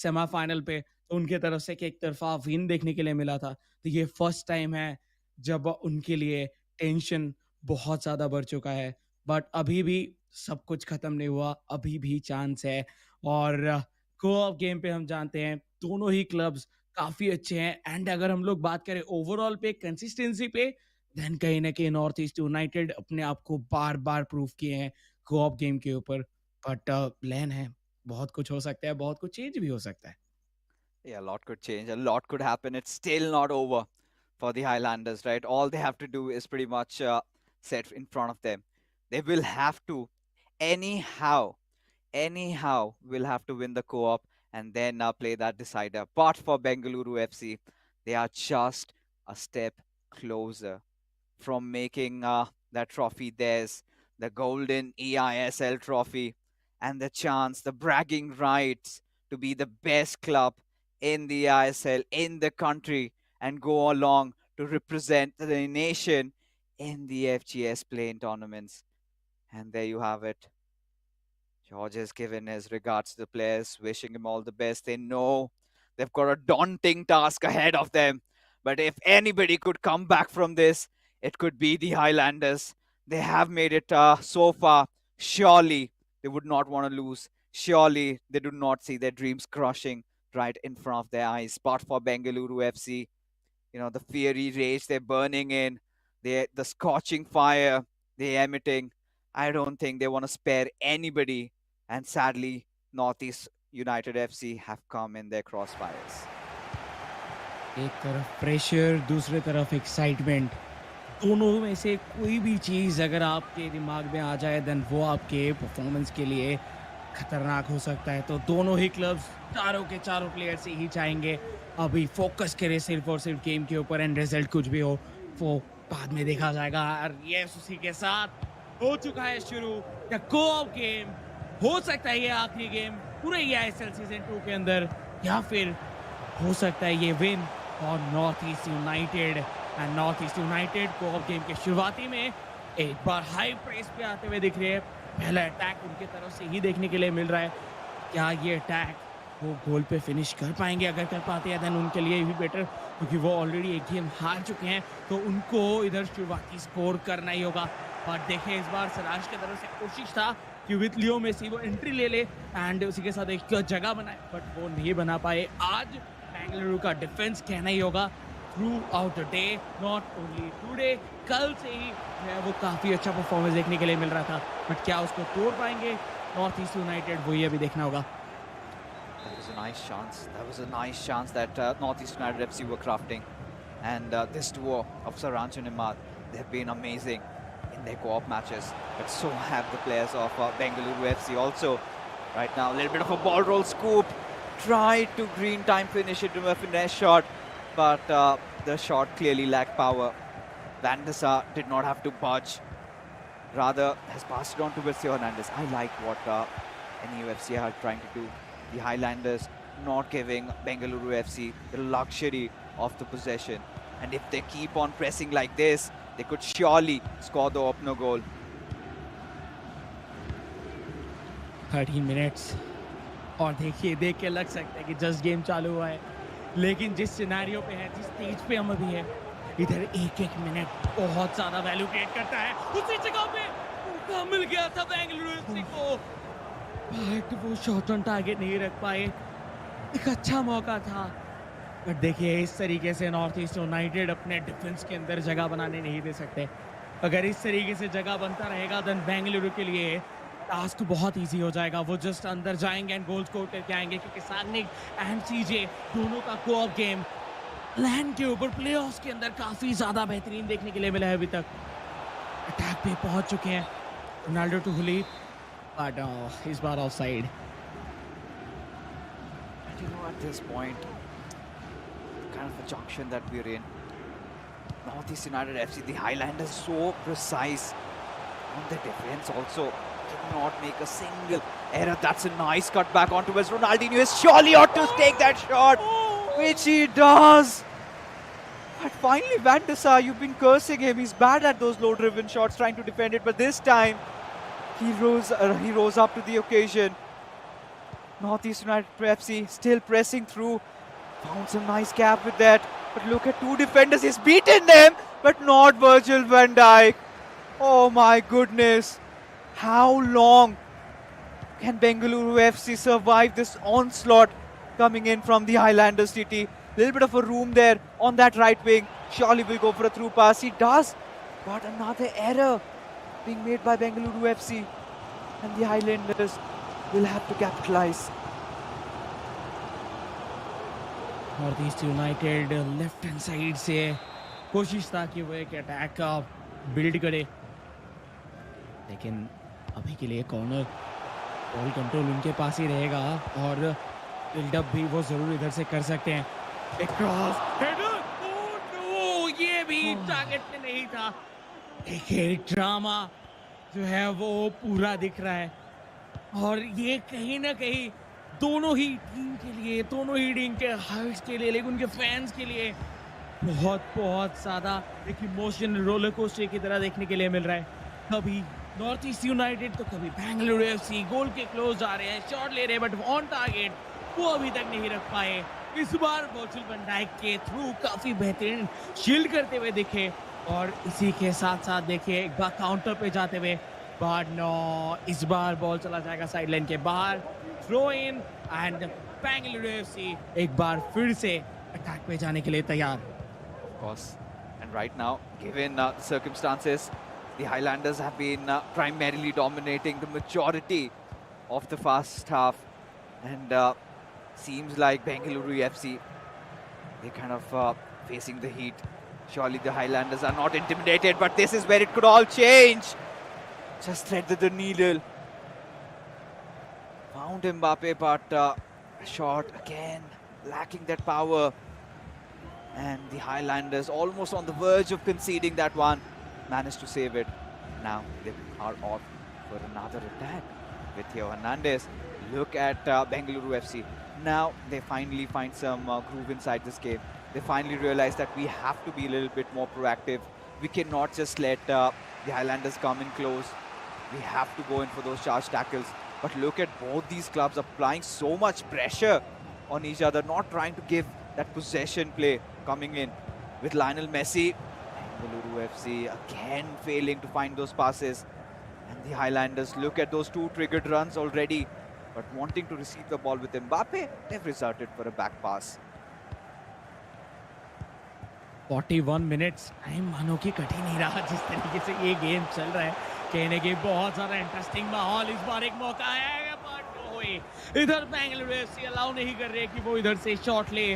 सेमीफाइनल पे तो उनके तरफ से एक तरफा विन देखने के लिए मिला था. तो ये फर्स्ट टाइम है जब उनके लिए टेंशन बहुत ज्यादा बढ़ चुका है. बट अभी भी सब कुछ खत्म नहीं हुआ, अभी भी चांस है. और को-ऑप गेम पे हम जानते हैं दोनों ही क्लब्स काफी अच्छे हैं. एंड अगर हम लोग बात करें ओवरऑल पे कंसिस्टेंसी पे देन कहीं ना कहीं नॉर्थ ईस्ट यूनाइटेड अपने आप को बार बार प्रूव किए हैं को-ऑप गेम के ऊपर. बट प्लान है, बहुत कुछ हो सकता है, बहुत कुछ चेंज भी हो सकता है. Yeah, a lot could change, a lot could happen. It's still not over for the Highlanders, right? All they have to do is pretty much set in front of them. They will have to, anyhow, will have to win the co-op and then play that decider. But for Bengaluru FC, they are just a step closer from making that trophy theirs, the golden eISL trophy, and the chance, the bragging rights to be the best club in the eISL, in the country, and go along to represent the nation in the FGS playing tournaments. And there you have it. George has given his regards to the players, wishing him all the best. They know they've got a daunting task ahead of them. But if anybody could come back from this, it could be the Highlanders. They have made it so far. Surely they would not want to lose. Surely they do not see their dreams crushing right in front of their eyes. But for Bengaluru FC, the fiery rage they're burning in, the scorching fire they're emitting, I don't think they want to spare anybody. And sadly, Northeast United FC have come in their crossfires. एक तरफ pressure, दूसरी तरफ excitement, दोनों में से कोई भी चीज़ अगर आपके दिमाग में आ जाए देन वो आपके परफॉर्मेंस के लिए खतरनाक हो सकता है. तो दोनों ही क्लब्स चारों के चारों प्लेयर से ही चाहेंगे अभी फोकस करें सिर्फ और सिर्फ गेम के ऊपर. एंड रिजल्ट कुछ भी हो वो बाद में देखा जाएगा. और यस, उसी के साथ हो चुका है शुरू द को-ऑप गेम. हो सकता है ये आखिरी गेम पूरे eISL सीजन 2 के अंदर, या फिर हो सकता है ये विन और north East United. And north East United co-op game के शुरुआती में एक बार हाई प्रेस पे आते हुए दिख रहे हैं. पहला अटैक उनके तरफ से ही देखने के लिए मिल रहा है. क्या ये अटैक वो गोल पे फिनिश कर पाएंगे? अगर कर पाते हैं देन उनके लिए भी बेटर, क्योंकि वो ऑलरेडी एक गेम हार चुके हैं. तो उनको इधर शुरुआती स्कोर करना ही होगा. बट देखिए इस बार सराज की तरफ से कोशिश था कि विद लियो मेसी वो एंट्री ले ले एंड उसी के साथ एक जगह बनाए, बट वो नहीं बना पाए. आज बेंगलुरु का डिफेंस कहना ही होगा through out the day, not only today, कल से ही जो है वो काफ़ी अच्छा परफॉर्मेंस देखने के लिए मिल रहा था, बट क्या उसको तोड़ पाएंगे नॉर्थ ईस्ट यूनाइटेड, वही अभी देखना होगा। That was a nice chance. That was a nice chance that Northeast United FC were crafting. And this duo of Saranch and Imad, they have been amazing in their co-op matches. But so have the players of Bengaluru FC also. Right now, a little bit of a ball roll scoop. Tried to green time finish it to a finesse shot. But the shot clearly lacked power. Van der Sar did not have to budge. Rather, has passed it on to Wisio Hernandez. I like what NEUFC are trying to do. The Highlanders not giving Bengaluru FC the luxury of the possession. And if they keep on pressing like this, they could surely score the opener goal. 13 minutes और देखिए, देख के लग सकता है कि just game चालू हुआ है, लेकिन जिस सिनेरियो पे है, जिस स्टेज पे हम अभी है, इधर एक एक मिनट बहुत ज़्यादा वैल्यू क्रिएट करता है। उसी जगह पे मौका मिल गया था बेंगलुरु एफसी को, बट वो शॉट ऑन टारगेट नहीं रख पाए। एक अच्छा मौका था, बट देखिए इस तरीके से नॉर्थ ईस्ट यूनाइटेड अपने डिफेंस के अंदर जगह बनाने नहीं दे सकते। अगर इस तरीके से जगह बनता रहेगा देन बेंगलुरु के लिए टास्क बहुत इजी हो जाएगा। वो जस्ट अंदर जाएंगे एंड गोल स्कोर करके आएंगे, क्योंकि साग्निक एंड सीजे दोनों का कोऑप गेम लैंड के ऊपर प्लेऑफ्स के अंदर काफ़ी ज़्यादा बेहतरीन देखने के लिए मिला है अभी तक। अटैक पे पहुंच चुके हैं रोनाल्डो टू हुली, बट इस बार offside. And you know, at this point, kind of a junction that we're in, Northeast United FC, the Highlanders so precise on the defense also. Cannot make a single error. That's a nice cut back onto West. Ronaldinho is surely ought to take that shot, which he does. But finally, Van der Sar, you've been cursing him. He's bad at those low-driven shots, trying to defend it. But this time, he rose up to the occasion. Northeast United FC still pressing through. Found some nice gap with that. But look at two defenders. He's beaten them, but not Virgil van Dijk. Oh my goodness. How long can Bengaluru FC survive this onslaught coming in from the Highlanders city? Little bit of a room there on that right wing. Surely will go for a through pass. He does. But another error being made by Bengaluru FC. And the Highlanders will have to capitalize. North East United left hand side से कोशिश था कि वो एक attack का build करे, लेकिन अभी के लिए कॉर्नर बॉल कंट्रोल उनके पास ही रहेगा और बिल्डअप भी वो जरूर इधर से कर सकते हैं। एक क्रॉस हेडर, नो, ये भी टारगेट पे नहीं था। देखिए ड्रामा जो है वो पूरा दिख रहा है, और ये कहीं ना कहीं दोनों ही टीम के लिए, दोनों ही टीम के हाइट्स के लिए, लेकिन उनके फैंस के लिए बहुत बहुत ज़्यादा एक इमोशनल रोलर कोस्टर की तरह देखने के लिए मिल रहा है। कभी नॉर्थ ईस्ट यूनाइटेड तो कभी बेंगलुरु एफसी गोल के क्लोज आ रहे हैं, शॉट ले रहे हैं, बट ऑन टारगेट वो अभी तक नहीं रख पाए। इस बार वर्जिल वैन डाइक के थ्रू काफ़ी बेहतरीन शील्ड करते हुए दिखे, और इसी के साथ साथ देखिए एक बार काउंटर पे जाते हुए, बट नो, इस बार बॉल चला जाएगा साइडलाइन के बाहर। Throw in and Bengaluru FC एक बार फिर से अटैक पे जाने के लिए तैयार। Of course. And right now, given circumstances, the Highlanders have been primarily dominating the majority of the first half. And seems like Bengaluru FC, they're kind of facing the heat. Surely the Highlanders are not intimidated, but this is where it could all change. Just threaded the needle. Found Mbappe, but shot again, lacking that power. And the Highlanders almost on the verge of conceding that one, managed to save it. Now they are off for another attack with Theo Hernandez. Look at Bengaluru FC. Now they finally find some groove inside this game. They finally realize that we have to be a little bit more proactive. We cannot just let the Highlanders come in close. We have to go in for those charge tackles. But look at both these clubs applying so much pressure on each other, not trying to give that possession play coming in with Lionel Messi. Bengaluru FC again failing to find those passes. And the Highlanders, look at those two triggered runs already. But wanting to receive the ball with Mbappe, they've resorted for a back pass. 41 minutes time मानो कि cut ही नहीं रहा जिस तरीके से ये game चल रहा है। कहीं ना कहीं बहुत ज़्यादा इंटरेस्टिंग माहौल, इस बार एक मौका आया बट ओए इधर बेंगलुरु एफसी अलाउ नहीं कर रहे कि वो इधर से शॉट ले,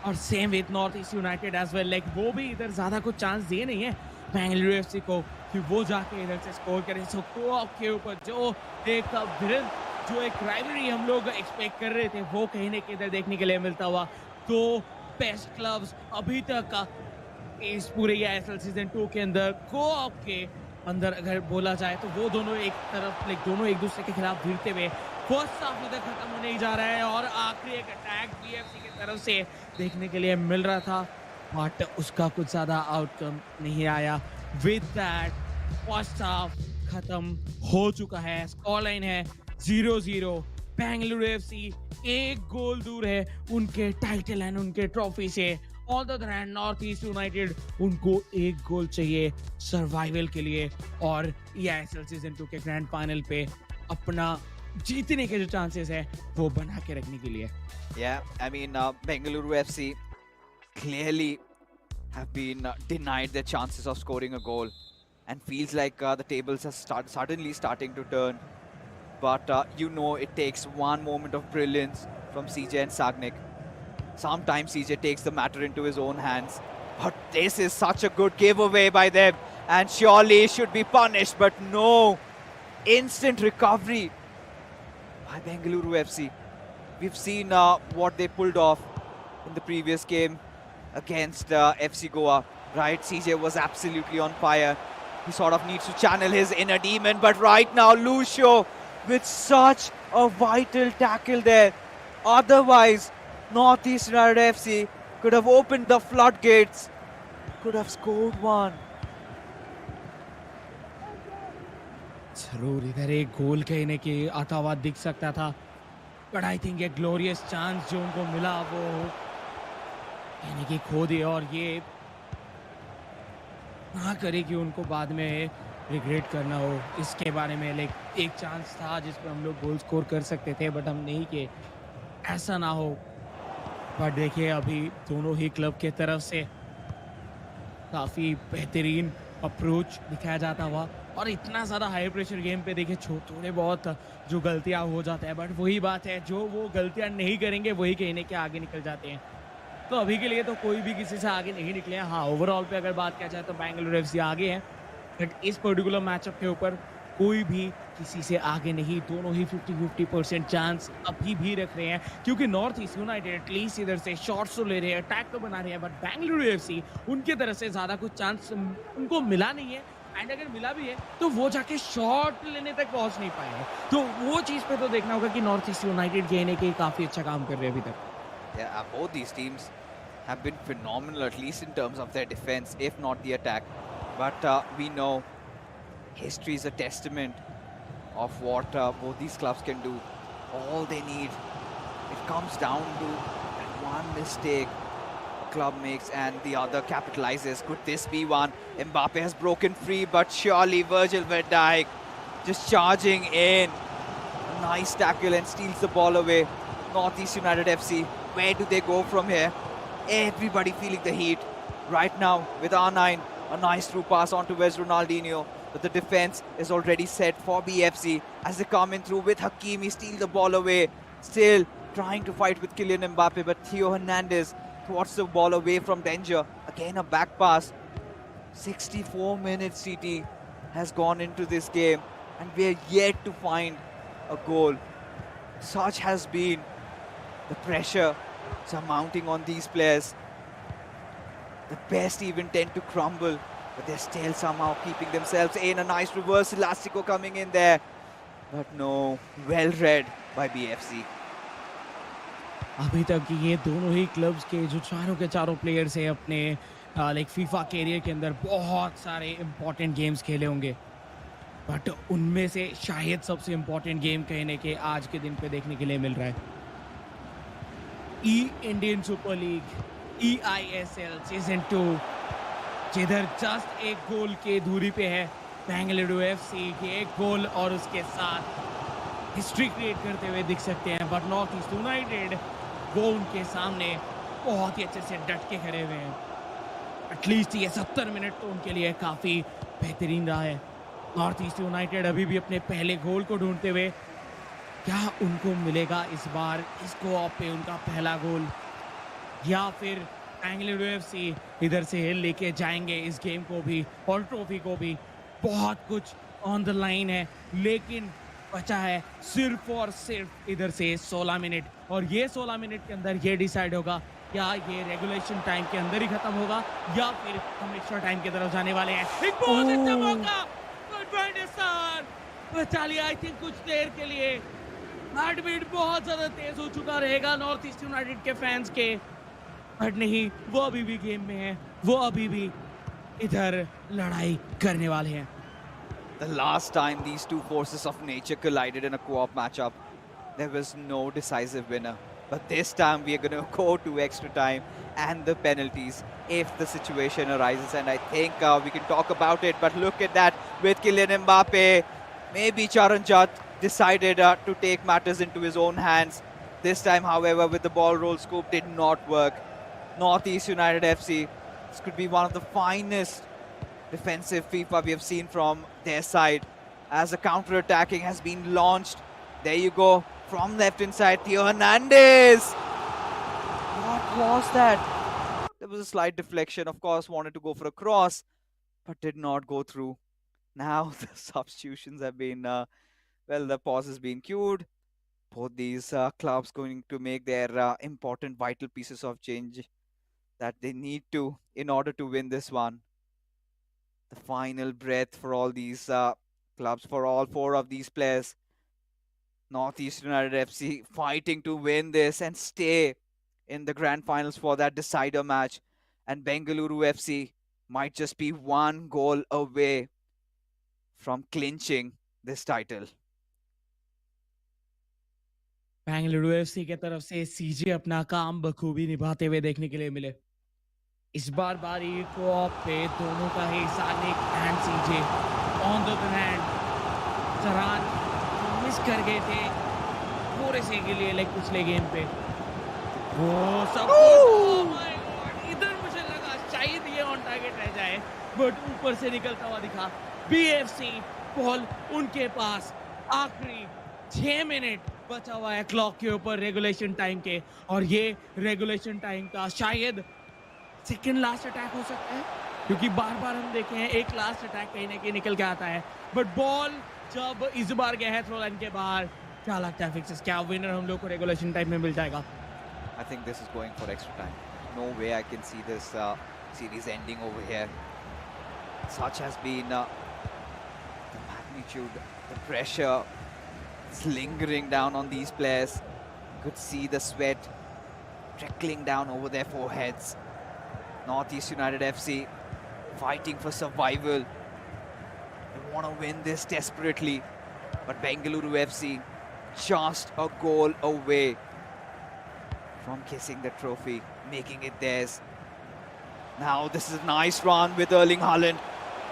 और same with North East United as well, like वो भी इधर ज़्यादा कुछ चांस दिए नहीं है बेंगलुरु एफसी को कि वो जाके इधर से स्कोर करे। सो को के ऊपर जो एक विलन, जो एक राइवलरी हम लोग एक्सपेक्ट कर रहे थे, वो कहीं ना कहीं इधर देखने के लिए मिलता हुआ। तो बेस्ट क्लब्स अभी तक इस पूरे eISL सीजन 2 के अंदर को-ऑप के अंदर अगर बोला जाए तो वो दोनों एक तरफ, लाइक दोनों एक दूसरे के खिलाफ भिड़ते हुए फर्स्ट हाफ इधर खत्म होने ही जा रहा है, और आखिरी एक अटैक बीएफसी की तरफ से देखने के लिए मिल रहा था बट उसका कुछ ज्यादा आउटकम नहीं आया। विद दैट फर्स्ट हाफ खत्म हो चुका है, स्कोर लाइन है 0-0। बेंगलुरु एफसी एक गोल दूर है उनके टाइटल एंड उनके ट्रॉफी से। On the other hand north East United, उनको एक गोल चाहिए सर्वाइवल के लिए और eISL सीजन 2 के ग्रैंड फाइनल पे अपना जीतने के जो चांसेस है वो बना के रखने के लिए। Yeah, I mean, Bengaluru FC clearly have been denied their chances of scoring a goal, and feels like the tables are suddenly starting to turn. But you know, it takes one moment of brilliance from CJ and Sagnik. Sometimes CJ takes the matter into his own hands, but this is such a good giveaway by them, and surely should be punished, but no. Instant recovery by Bengaluru FC. We've seen what they pulled off in the previous game against FC Goa, right? CJ was absolutely on fire. He sort of needs to channel his inner demon, but right now Lucio with such a vital tackle there. Otherwise, Northeast United FC could have opened the floodgates, could have scored one. जरूर इधर एक गोल कहीं ना कहीं आता हुआ दिख सकता था, बट आई थिंक एक ग्लोरियस चांस जो उनको मिला वो कहीं ना कहीं खो दिया, और ये ना करे कि उनको बाद में रिग्रेट करना हो इसके बारे में। लाइक एक चांस था जिस पर हम लोग गोल स्कोर कर सकते थे बट हम नहीं किए, ऐसा ना हो। बट देखिए अभी दोनों ही क्लब के तरफ से काफ़ी बेहतरीन अप्रोच दिखाया जाता हुआ, और इतना ज़्यादा हाई प्रेशर गेम पे देखिए थोड़े बहुत जो गलतियां हो जाते हैं, बट वही बात है जो वो गलतियां नहीं करेंगे वही कहीं ना कहीं आगे निकल जाते हैं। तो अभी के लिए तो कोई भी किसी से आगे नहीं निकले हैं। हाँ, ओवरऑल पे अगर बात किया जाए तो बेंगलुरु एफसी आगे है, बट इस पर्टिकुलर मैचअप के ऊपर कोई भी किसी से आगे नहीं। दोनों ही 50-50% चांस अभी भी रख रहे हैं, क्योंकि नॉर्थ ईस्ट यूनाइटेड एटलीस्ट इधर से शॉट्स तो ले रहे हैं, अटैक तो बना रहे हैं, बट बेंगलुरु एफसी उनके तरफ से ज़्यादा कुछ चांस उनको मिला नहीं है, एंड अगर मिला भी है तो वो जाके शॉट लेने तक पहुंच नहीं पाए हैं। तो वो चीज़ पे तो देखना होगा कि नॉर्थ ईस्ट यूनाइटेड कहने के काफ़ी अच्छा काम कर रहे हैं अभी तक। Yeah, both these teams have been phenomenal, at least in terms of their defense, if not the attack. But we know history is a testament of what both these clubs can do. All they need, it comes down to that one mistake a club makes and the other capitalizes. Could this be one? Mbappe has broken free, but surely Virgil van Dijk just charging in. A nice tackle and steals the ball away. Northeast United FC, where do they go from here? Everybody feeling the heat right now with R9. A nice through pass onto Wes Ronaldinho, but the defense is already set for BFC as they come in through with Hakimi, steal the ball away. Still trying to fight with Kylian Mbappe, but Theo Hernandez thwarts the ball away from danger. Again a back pass. 64 minutes CT has gone into this game and we are yet to find a goal. Such has been the pressure mounting on these players. The best even tend to crumble, but they're still somehow keeping themselves in. A nice reverse elastico coming in there, but no, well read by BFC. अभी तक ये दोनों ही clubs के जो चारों के चारों players हैं अपने लाइक फीफा कैरियर के अंदर बहुत सारे इंपॉर्टेंट गेम्स खेले होंगे, बट उनमें से शायद सबसे इंपॉर्टेंट गेम कहने के आज के दिन पे देखने के लिए मिल रहा है। Indian super league eISL season 2, जिधर जस्ट एक गोल के दूरी पे है बेंगलुरु एफसी के एक गोल, और उसके साथ हिस्ट्री क्रिएट करते हुए दिख सकते हैं। बट नॉर्थ ईस्ट यूनाइटेड वो उनके सामने बहुत ही अच्छे से डट के खड़े हुए हैं। एटलीस्ट ये 70 मिनट तो उनके लिए काफ़ी बेहतरीन रहा है। नॉर्थ ईस्ट यूनाइटेड अभी भी अपने पहले गोल को ढूंढते हुए, क्या उनको मिलेगा इस बार इस कोऑप पे उनका पहला गोल, या फिर बेंगलुरु एफसी इधर से लेके जाएंगे इस गेम को भी और ट्रॉफी को भी। बहुत कुछ ऑन द लाइन है, लेकिन बचा है सिर्फ और सिर्फ इधर से 16 मिनट, और ये 16 मिनट के अंदर ये डिसाइड होगा क्या ये रेगुलेशन टाइम के अंदर ही खत्म होगा या फिर हम एक्स्ट्रा टाइम की तरफ जाने वाले हैं। एक बहुत अच्छा मौका, बचा लिया आई थिंक कुछ देर के लिए। हार्ट बीट बहुत ज्यादा तेज हो चुका रहेगा नॉर्थ ईस्ट यूनाइटेड के फैंस के, बट नहीं, वो अभी भी गेम में है, वो अभी भी इधर लड़ाई करने वाले हैं। The last time these two forces of nature collided in a co-op matchup, there was no decisive winner. But this time we are going to go to extra time and the penalties if the situation arises. And I think we can talk about it. But look at that with Kylian Mbappe. Maybe Charanjit decided to take matters into his own hands. This time, however, with the ball roll scoop did not work. Northeast United FC, this could be one of the finest defensive FIFA we have seen from their side as the counter-attacking has been launched. There you go, from left inside, Theo Hernandez. What was that? There was a slight deflection, of course, wanted to go for a cross, but did not go through. Now the substitutions have been, well, the pause has been queued. Both these clubs going to make their important vital pieces of change that they need to in order to win this one. The final breath for all these clubs, for all four of these players. Northeast United FC fighting to win this and stay in the grand finals for that decider match. And Bengaluru FC might just be one goal away from clinching this title. Bengaluru FC के तरफ से सीजे अपना काम बखूबी निभाते हुए देखने के लिए मिले। इस बार बारी कोऑप पे दोनों का ही सानिक and CJ on the hand चरान मिस कर गए थे थोड़े से के लिए, लाइक पिछले गेम पे वो सब इधर मुझे लगा शायद ये ऑन टारगेट रह जाए, बट ऊपर से निकलता हुआ दिखा। बीएफसी बॉल उनके पास, आखिरी 6 मिनट बचा हुआ है क्लॉक के ऊपर रेगुलेशन टाइम के, और ये रेगुलेशन टाइम का शायद सेकेंड लास्ट अटैक हो सकता है, क्योंकि बार बार हम देखे हैं एक लास्ट अटैक कहीं ना कहीं निकल के आता है, बट बॉल जब इस बार गया है थ्रो लाइन के बाहर, क्या लगता है फिक्सेस, क्या विनर हम लोग को रेगुलेशन टाइम में मिल जाएगा? I think this is going for extra time. No way I can see this series ending over here. Such has been the magnitude, the pressure. It's lingering down on these players. Could see the sweat trickling down over their foreheads. Northeast United FC fighting for survival. They want to win this desperately, but Bengaluru FC just a goal away from kissing the trophy, making it theirs. Now this is a nice run with Erling Haaland.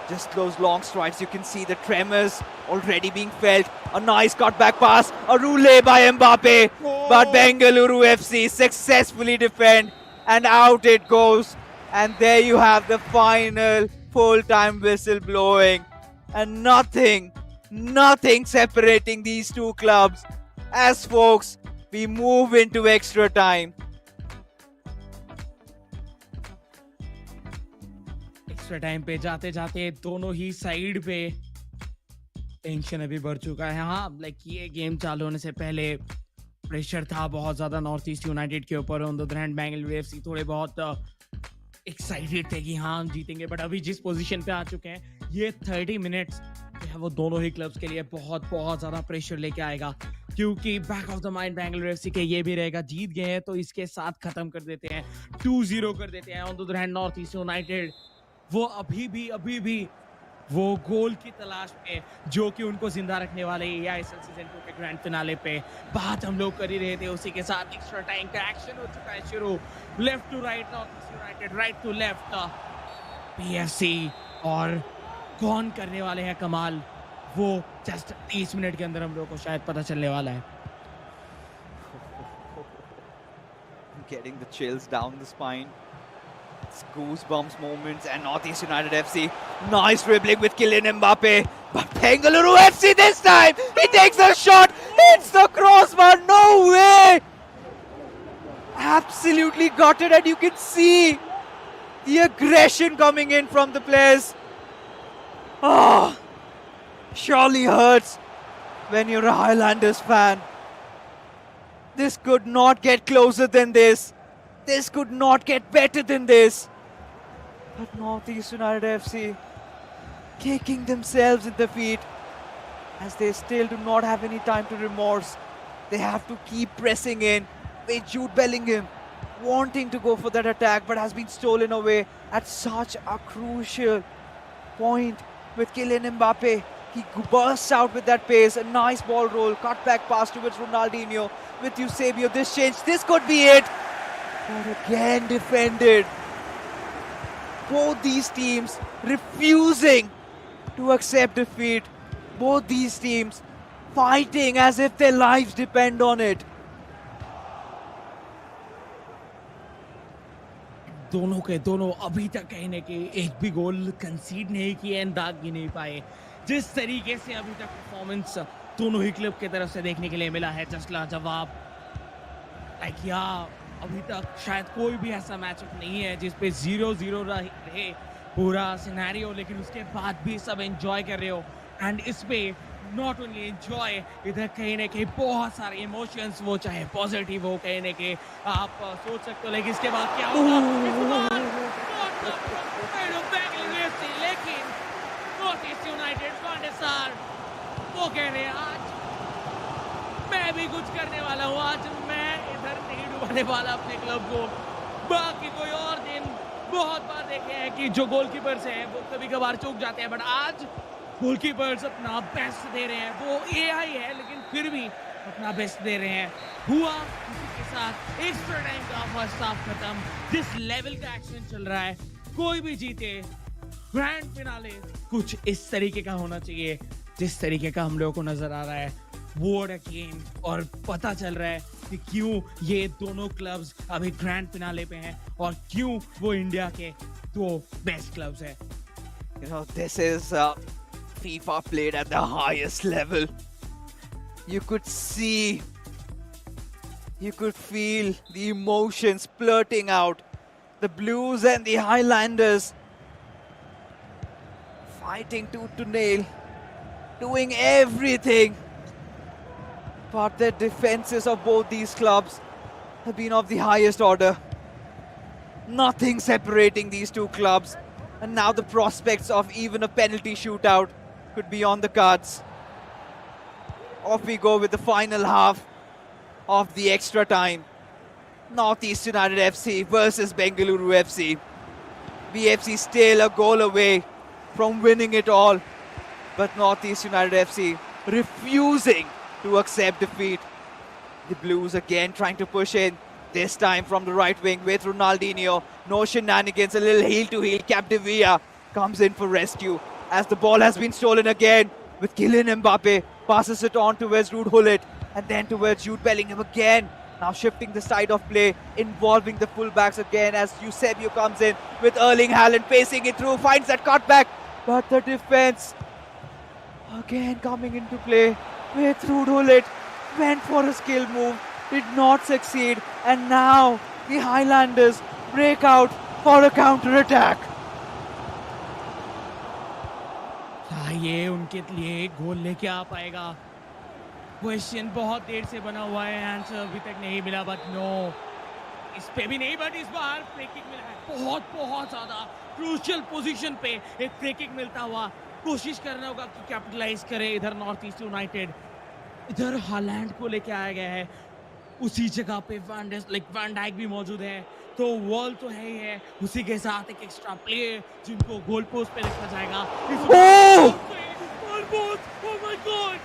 Just those long strides, you can see the tremors already being felt. A nice cutback pass, a roulé by Mbappe. But Bengaluru FC successfully defend, and out it goes. And there you have the final full-time whistle blowing. And nothing separating these two clubs. As folks, we move into extra time. Extra time पे जाते जाते दोनों ही side पे tension अभी बढ़ चुका है। हाँ, लाइक ये गेम चालू होने से पहले प्रेशर था बहुत ज्यादा नॉर्थ ईस्ट यूनाइटेड के ऊपर। On the other hand Bengaluru FC थोड़े बहुत एक्साइटेड थे कि हाँ हम जीतेंगे, बट अभी जिस पोजीशन पे आ चुके हैं ये 30 मिनट्स वो दोनों ही क्लब्स के लिए बहुत बहुत ज्यादा प्रेशर लेके आएगा, क्योंकि back of the mind Bengaluru FC के ये भी रहेगा जीत गए हैं तो इसके साथ खत्म कर देते हैं, 2-0 कर देते हैं। On the other hand north East United वो अभी भी वो गोल की तलाश में जो कि उनको जिंदा रखने वाले eISL सीजन 2 के ग्रैंड फिनाले पे बात हम लोग कर ही रहे थे। उसी के साथ एक्स्ट्रा टाइम का एक्शन हो चुका है शुरू, left to right North East United, right to left PFC, और कौन करने वाले हैं कमाल वो जस्ट 30 मिनट के अंदर हम लोग को शायद पता चलने वाला है। Getting the chills down the spine. It's goosebumps moments, and Northeast United FC. Nice dribbling with Kylian Mbappe. But Bengaluru FC this time, he takes a shot, hits the crossbar, no way! Absolutely got it, and you can see the aggression coming in from the players. Oh, surely hurts when you're a Highlanders fan. This could not get closer than this. This could not get better than this. But Northeast United FC kicking themselves in the feet as they still do not have any time to remorse. They have to keep pressing in with Jude Bellingham wanting to go for that attack but has been stolen away at such a crucial point with Kylian Mbappe. He bursts out with that pace, a nice ball roll, cut back pass towards Ronaldinho with Eusebio. This change, this could be it. But again defended. Both these teams refusing to accept defeat. Both these teams fighting as if their lives depend on it. दोनों के दोनों अभी तक कहीं ना कहीं एक भी गोल कंसीड नहीं किए एंड दाग भी नहीं पाए. जिस तरीके से अभी तक परफॉर्मेंस दोनों ही क्लब की तरफ से देखने के लिए मिला है, जस्ट लाजवाब. लाइक या अभी तक शायद कोई भी ऐसा मैचअप नहीं है जिसपे 0-0 रहे पूरा सिनेरियो, लेकिन उसके बाद भी सब एंजॉय कर रहे हो. एंड इस पे नॉट ओनली एंजॉय, इधर कहीं ना कहीं बहुत सारे इमोशंस, वो चाहे पॉजिटिव हो, कहीं ना कहीं आप सोच सकते हो लेकिन इसके बाद क्या होगा. लेकिन नॉर्थ ईस्ट यूनाइटेड फांडेसार वो कह रहे हैं आज मैं भी कुछ करने वाला हूँ, आज मैं इधर नहीं डुबाने वाला अपने क्लब को. बाकी कोई और दिन बहुत बार देखे हैं कि जो गोलकीपर्स हैं वो कभी कभार चूक जाते हैं, बट आज गोलकीपर्स अपना बेस्ट दे रहे हैं. वो एआई है लेकिन फिर भी अपना बेस्ट दे रहे हैं. हुआ इसी के साथ एक्स्ट्रा टाइम का फर्स्ट हाफ खत्म. जिस लेवल का एक्शन चल रहा है, कोई भी जीते ग्रैंड फिनाले कुछ इस तरीके का होना चाहिए जिस तरीके का हम लोगों को नजर आ रहा है. What a game. और पता चल रहा है कि क्यों ये दोनों क्लब्स अभी ग्रैंड फिनाले पे हैं और क्यों वो इंडिया के दो बेस्ट क्लब्स हैं. You know, this is FIFA played at the highest level. You could see, you could feel the emotions splurting out. The Blues and the Highlanders fighting tooth to nail, doing everything. But the defenses of both these clubs have been of the highest order. Nothing separating these two clubs. And now the prospects of even a penalty shootout could be on the cards. Off we go with the final half of the extra time. Northeast United FC versus Bengaluru FC. BFC still a goal away from winning it all. But Northeast United FC refusing to accept defeat. The Blues again trying to push in, this time from the right wing with Ronaldinho. No shenanigans, a little heel-to-heel. Capdevilla comes in for rescue as the ball has been stolen again with Kylian Mbappe. Passes it on towards Ruud Gullit and then towards Jude Bellingham again. Now shifting the side of play, involving the fullbacks again as Eusebio comes in with Erling Haaland pacing it through, finds that cutback. But the defense again coming into play with Ruud Gullit. Went for a skill move, did not succeed, and now the Highlanders break out for a counter-attack. क्या ये उनके लिए गोल लेके आ पाएगा? Question बहुत देर से बना हुआ है, आंसर अभी तक नहीं मिला. बट नो, इस पे भी नहीं, बट इस बार फ्री किक मिला है. बहुत ज्यादा क्रूशियल पोजीशन पे एक फ्री किक मिलता हुआ. कोशिश करना होगा कि कैपिटलाइज करे इधर नॉर्थ ईस्ट यूनाइटेड. इधर हालैंड को लेके आया गया है, उसी जगह पे वैन डाइक भी मौजूद है, तो वॉल तो है ही है. उसी के साथ एक एक्स्ट्रा प्लेयर जिनको गोल पोस्ट पे रखा जाएगा. Oh my God!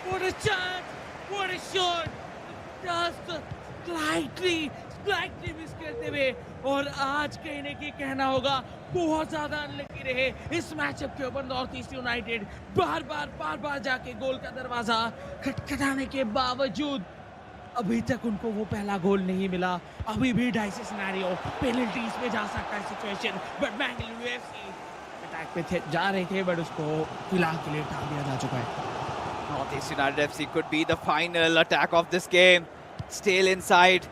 What a chance! What a shot! Just slightly miss करते हुए. और आज कहीं ना कहीं कहना होगा बहुत ज्यादा अनलकी रहे इस मैचअप के ऊपर नॉर्थ ईस्ट यूनाइटेड. बार बार जाके गोल का दरवाजा खटखटाने के बावजूद अभी तक उनको वो पहला गोल नहीं मिला। अभी भी डाइसी सिनेरियो, पेनल्टीज पे जा सकता है situation, but Bengaluru FC attack पे जा रहे थे, बट उसको फिलहाल के लिए टाल दिया जा चुका है। Northeast United FC could be the final attack of this game. Still inside.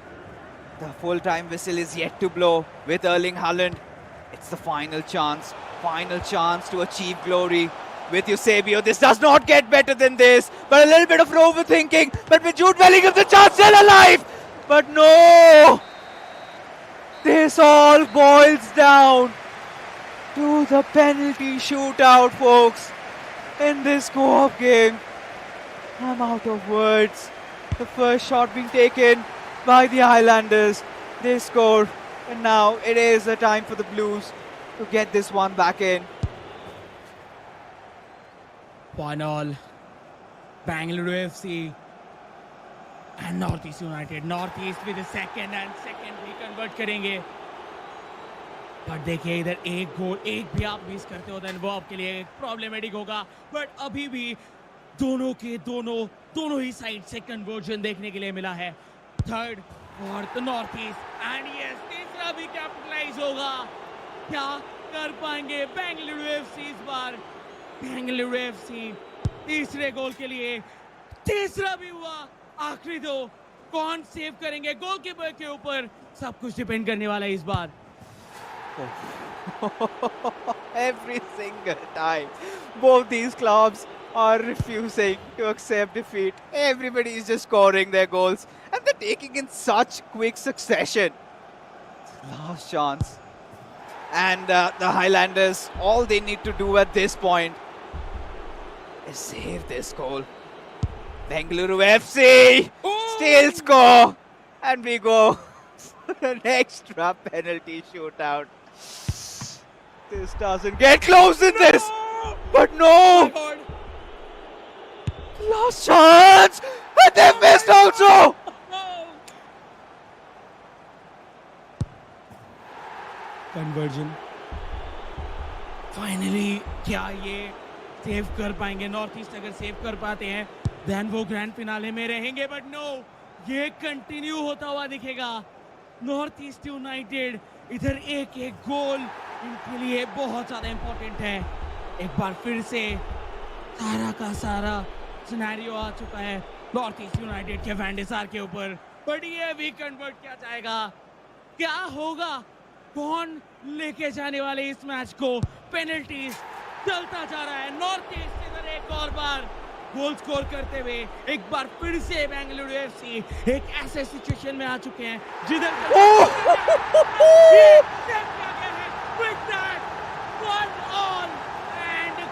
The full-time whistle is yet to blow with Erling Haaland. It's the final chance to achieve glory with Eusebio. This does not get better than this, but a little bit of overthinking. But with Jude Bellingham, the chance still alive. But no! This all boils down to the penalty shootout, folks. In this co-op game, I'm out of words. The first shot being taken by the Highlanders. They score, and now it is a time for the Blues to get this one back in. 1-all. Bengaluru FC and Northeast United. Northeast with the second भी convert करेंगे। But देखिए इधर एक गोल एक भी आप miss करते हो देन वो आपके लिए प्रॉब्लमेटिक होगा। बट अभी भी दोनों ही साइड से कन्वर्जन देखने के लिए मिला है। Third fourth north east and yes तीसरा भी कैपिटलाइज होगा। क्या कर पाएंगे बेंगलुरु एफसी इस बार? बेंगलुरु एफसी तीसरे गोल के लिए, तीसरा भी हुआ। आखिरी दो कौन सेव करेंगे गोलकीपर के ऊपर, सब कुछ डिपेंड करने वाला है इस बार। Every single time, both these clubs are refusing to accept defeat. Everybody is just scoring their goals and they're taking in such quick succession. Last chance. And the Highlanders, all they need to do at this point is save this goal. Bengaluru FC still score, and we go for an extra penalty shootout. This doesn't get close in this, but no! Last chance, and they missed also! Conversion finally क्या ये save कर पाएंगे? North east अगर save कर पाते हैं then वो grand finale में रहेंगे, बट नो, ये कंटिन्यू होता हुआ दिखेगा। नॉर्थ ईस्ट यूनाइटेड इधर एक एक गोल इनके लिए बहुत ज्यादा इंपॉर्टेंट है। एक बार फिर से सारा का सारा सिनेरियो आ चुका है नॉर्थ ईस्ट यूनाइटेड के वैंडेसार के ऊपर, बट ये भी कन्वर्ट किया जाएगा। क्या होगा? कौन लेके जाने वाले इस मैच को? पेनल्टीज चलता जा रहा है। नॉर्थ ईस्ट इधर एक और बार गोल स्कोर करते हुए एक बार फिर से बेंगलुरु एफसी एक ऐसे सिचुएशन में आ चुके हैं जिधर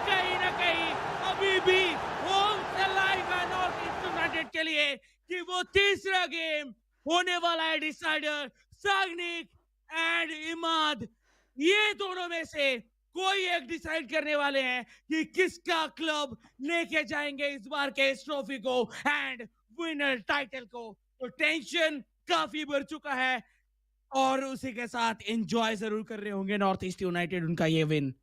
कहीं ना कहीं अभी भी होम्स अलाइव है नॉर्थ ईस्ट यूनाइटेड के लिए कि वो तीसरा गेम होने वाला है डिसाइडर। सागनिक एंड इमाद, ये दोनों में से कोई एक डिसाइड करने वाले हैं कि किसका क्लब लेके जाएंगे इस बार के इस ट्रॉफी को एंड विनर टाइटल को। तो टेंशन काफी बढ़ चुका है और उसी के साथ एंजॉय जरूर कर रहे होंगे नॉर्थ ईस्ट यूनाइटेड उनका ये win.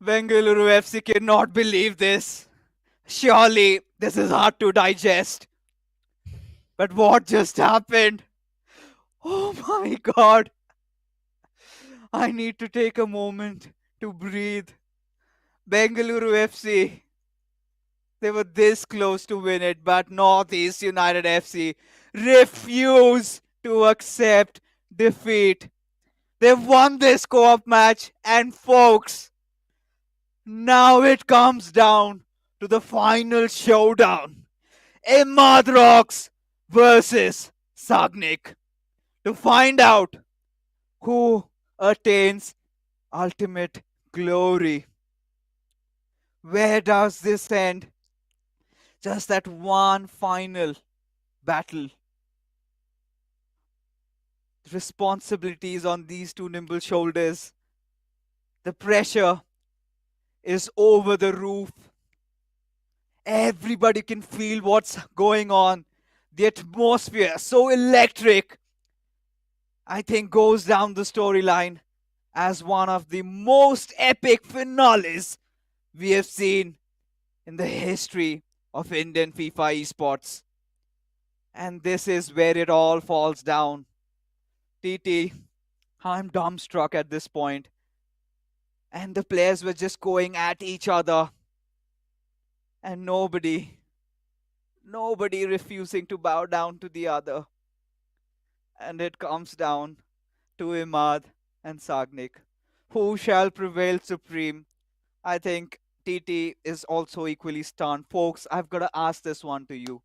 Bengaluru FC cannot believe this. Surely this is hard to digest. But what just happened? Oh my God. I need to take a moment to breathe. Bengaluru FC, they were this close to win it, but Northeast United FC refuse to accept defeat. They've won this co-op match, and folks, now it comes down to the final showdown. Imad Rocks versus Sagnik to find out who attains ultimate glory. Where does this end? Just that one final battle. Responsibilities on these two nimble shoulders. The pressure is over the roof. Everybody can feel what's going on. The atmosphere, so electric, I think goes down the storyline as one of the most epic finales we have seen in the history of Indian FIFA esports. And this is where it all falls down. TT, I'm dumbstruck at this point. And the players were just going at each other. And nobody refusing to bow down to the other. And it comes down to Imad and Sagnik. Who shall prevail supreme? I think TT is also equally stunned. Folks, I've got to ask this one to you.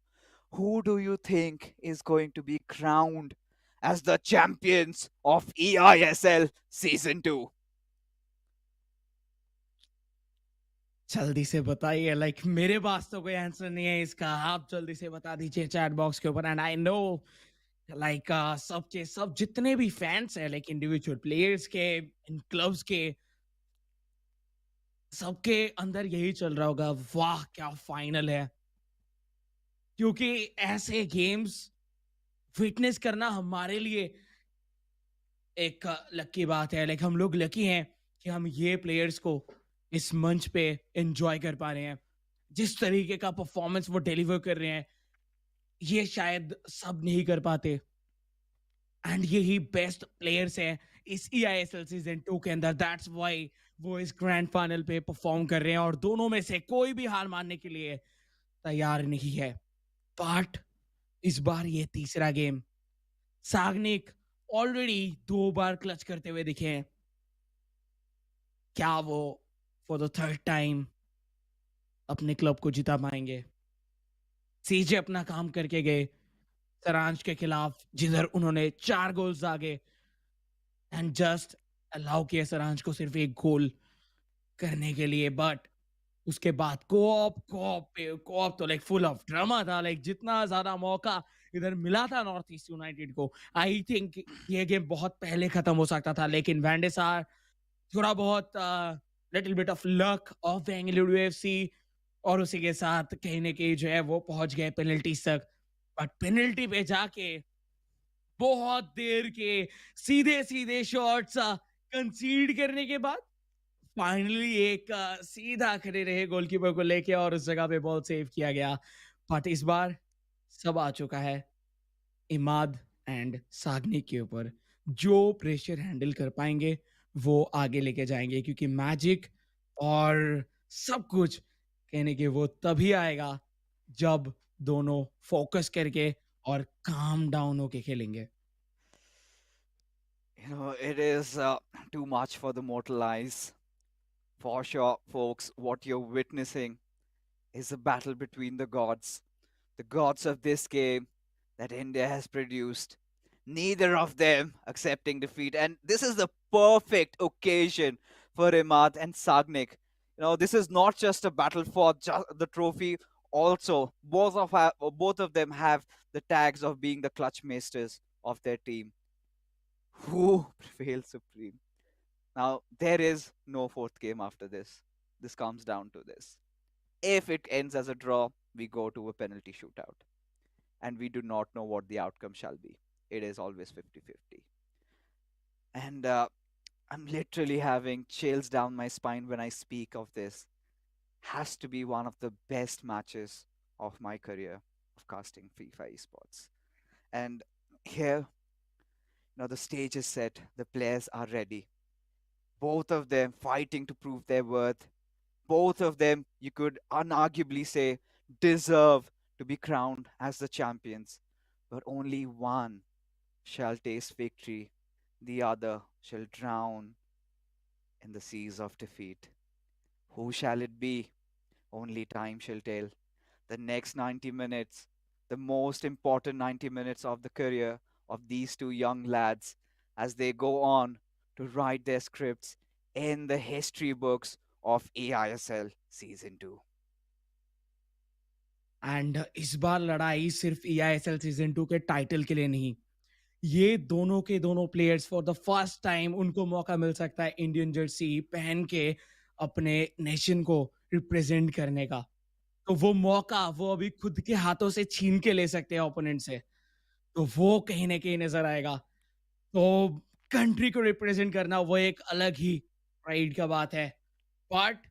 Who do you think is going to be crowned as the champions of eISL Season 2? जल्दी से बताइए, like मेरे पास तो कोई answer नहीं है इसका, आप जल्दी से बता दीजिए चैट बॉक्स के ऊपर। एंड आई नो लाइक सबके सब जितने भी फैंस हैं, लाइक इंडिविजुअल प्लेयर्स के, इन क्लब्स के, सबके अंदर यही चल रहा होगा, वाह क्या फाइनल है। क्योंकि ऐसे गेम्स विटनेस करना हमारे लिए एक लकी बात है। लाइक हम लोग लकी हैं कि हम ये प्लेयर्स को इस मंच पे एंजॉय कर पा रहे हैं। जिस तरीके का परफॉर्मेंस वो डिलीवर कर रहे हैं, ये शायद सब नहीं कर पाते। एंड यही बेस्ट प्लेयर्स हैं इस EISL सीजन 2 के अंदर। दैट्स व्हाई वो इस ग्रैंड फाइनल पे परफॉर्म कर रहे हैं और दोनों में से कोई भी हार मानने के लिए तैयार नहीं है। बट इस बार ये तीसरा गेम, साग्निक ऑलरेडी 2 बार क्लच करते हुए दिखे हैं। क्या वो फॉर द थर्ड टाइम अपने क्लब को जिता पाएंगे? सीजे अपना काम करके गए सरांश के खिलाफ, जिधर उन्होंने 4 गोल्स दागे एंड जस्ट अलाउ किया सरांश को सिर्फ एक गोल करने के लिए। बट उसके बाद कोऑप तो लाइक फुल ऑफ ड्रामा था। लाइक जितना ज्यादा मौका इधर मिला था नॉर्थ ईस्ट यूनाइटेड को, आई थिंक ये गेम बहुत पहले खत्म हो सकता था। लेकिन वैंडेसार थोड़ा बहुत little bit of luck of Bengaluru FC, और उसी के साथ कहीं ना कहीं जो है वो पहुंच गए पेनल्टीज तक। बट पेनल्टी पे जाके बहुत देर के सीधे सीधे शॉट्स कंसीड करने के बाद फाइनली एक सीधा खड़े रहे गोलकीपर को लेके और उस जगह पे बॉल सेव किया गया। बट इस बार सब आ चुका है इमाद एंड सागनी के ऊपर। जो प्रेशर हैंडल कर पाएंगे वो आगे लेके जाएंगे, क्योंकि मैजिक और सब कुछ कहने के वो तभी आएगा जब दोनों फोकस करके और काम डाउन होके खेलेंगे। It is too much for the mortal eyes. For sure, folks, what you're witnessing is a battle between the gods of this game that India has produced. Neither of them accepting defeat. And this is the perfect occasion for Imad and Sagnik. This is not just a battle for the trophy. Also, both of them have the tags of being the clutch masters of their team. Who prevails supreme? Now, there is no fourth game after this. This comes down to this. If it ends as a draw, we go to a penalty shootout. And we do not know what the outcome shall be. It is always 50-50. And I'm literally having chills down my spine when I speak of this. Has to be one of the best matches of my career of casting FIFA esports. And here, the stage is set, the players are ready. Both of them fighting to prove their worth. Both of them, you could unarguably say, deserve to be crowned as the champions. But only one shall taste victory, the other shall drown in the seas of defeat. Who shall it be? Only time shall tell. The next 90 minutes, the most important 90 minutes of the career of these two young lads, as they go on to write their scripts in the history books of eISL Season 2. And इस बार लड़ाई सिर्फ EISL season 2 के title के लिए नहीं, ये दोनों के दोनों players for the first time उनको मौका मिल सकता है इंडियन जर्सी पहन के अपने नेशन को रिप्रेजेंट करने का। तो वो मौका वो अभी खुद के हाथों से छीन के ले सकते हैं ओपोनेंट से, तो वो कहीं ना कहीं नजर आएगा। तो कंट्री को रिप्रेजेंट करना वो एक अलग ही प्राइड का बात है। बट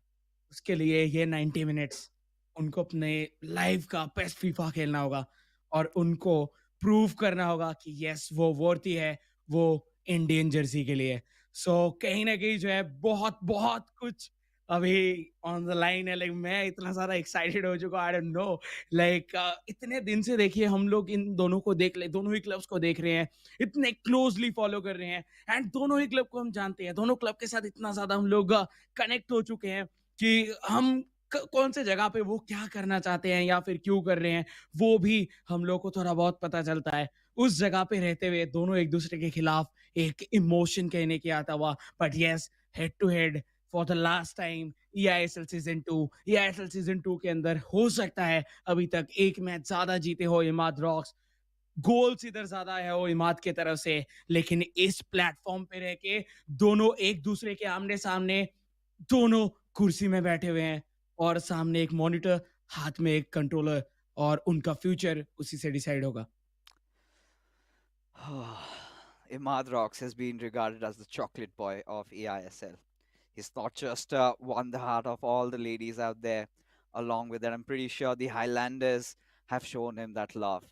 उसके लिए ये 90 मिनट्स उनको अपने लाइफ का बेस्ट फीफा खेलना होगा। और उनको प्रूव करना होगा कि यस वो वर्थी है वो इंडियन जर्सी के लिए। सो कहीं ना कहीं जो है बहुत बहुत कुछ अभी ऑन द लाइन है। लाइक मैं इतना ज़्यादा एक्साइटेड हो चुका, आई डोंट नो। लाइक इतने दिन से देखिए हम लोग इन दोनों को देख ले, दोनों ही क्लब्स को देख रहे हैं, इतने क्लोजली फॉलो कर रहे हैं, एंड दोनों ही क्लब को हम जानते हैं, दोनों क्लब के साथ इतना ज़्यादा हम लोग कनेक्ट हो चुके हैं कि हम कौन से जगह पे वो क्या करना चाहते हैं या फिर क्यों कर रहे हैं वो भी हम लोग को थोड़ा बहुत पता चलता है। उस जगह पे रहते हुए दोनों एक दूसरे के खिलाफ एक इमोशन कहने के आता हुआ, but yes head to head for the last time EISL season 2। EISL season 2 के अंदर हो सकता है अभी तक एक मैच ज्यादा जीते हो इमाद रॉक्स, गोल्स इधर ज्यादा है वो इमाद की तरफ से, लेकिन इस प्लेटफॉर्म पे रह के दोनों एक दूसरे के आमने सामने, दोनों कुर्सी में बैठे हुए हैं और सामने एक मॉनिटर, हाथ में एक कंट्रोलर, और उनका फ्यूचर उसी से डिसाइड होगा। Imad Rocks has been regarded as the chocolate boy of eISL. He's not just won the heart of all the ladies out there. Along with that, I'm pretty sure the Highlanders have shown him that love.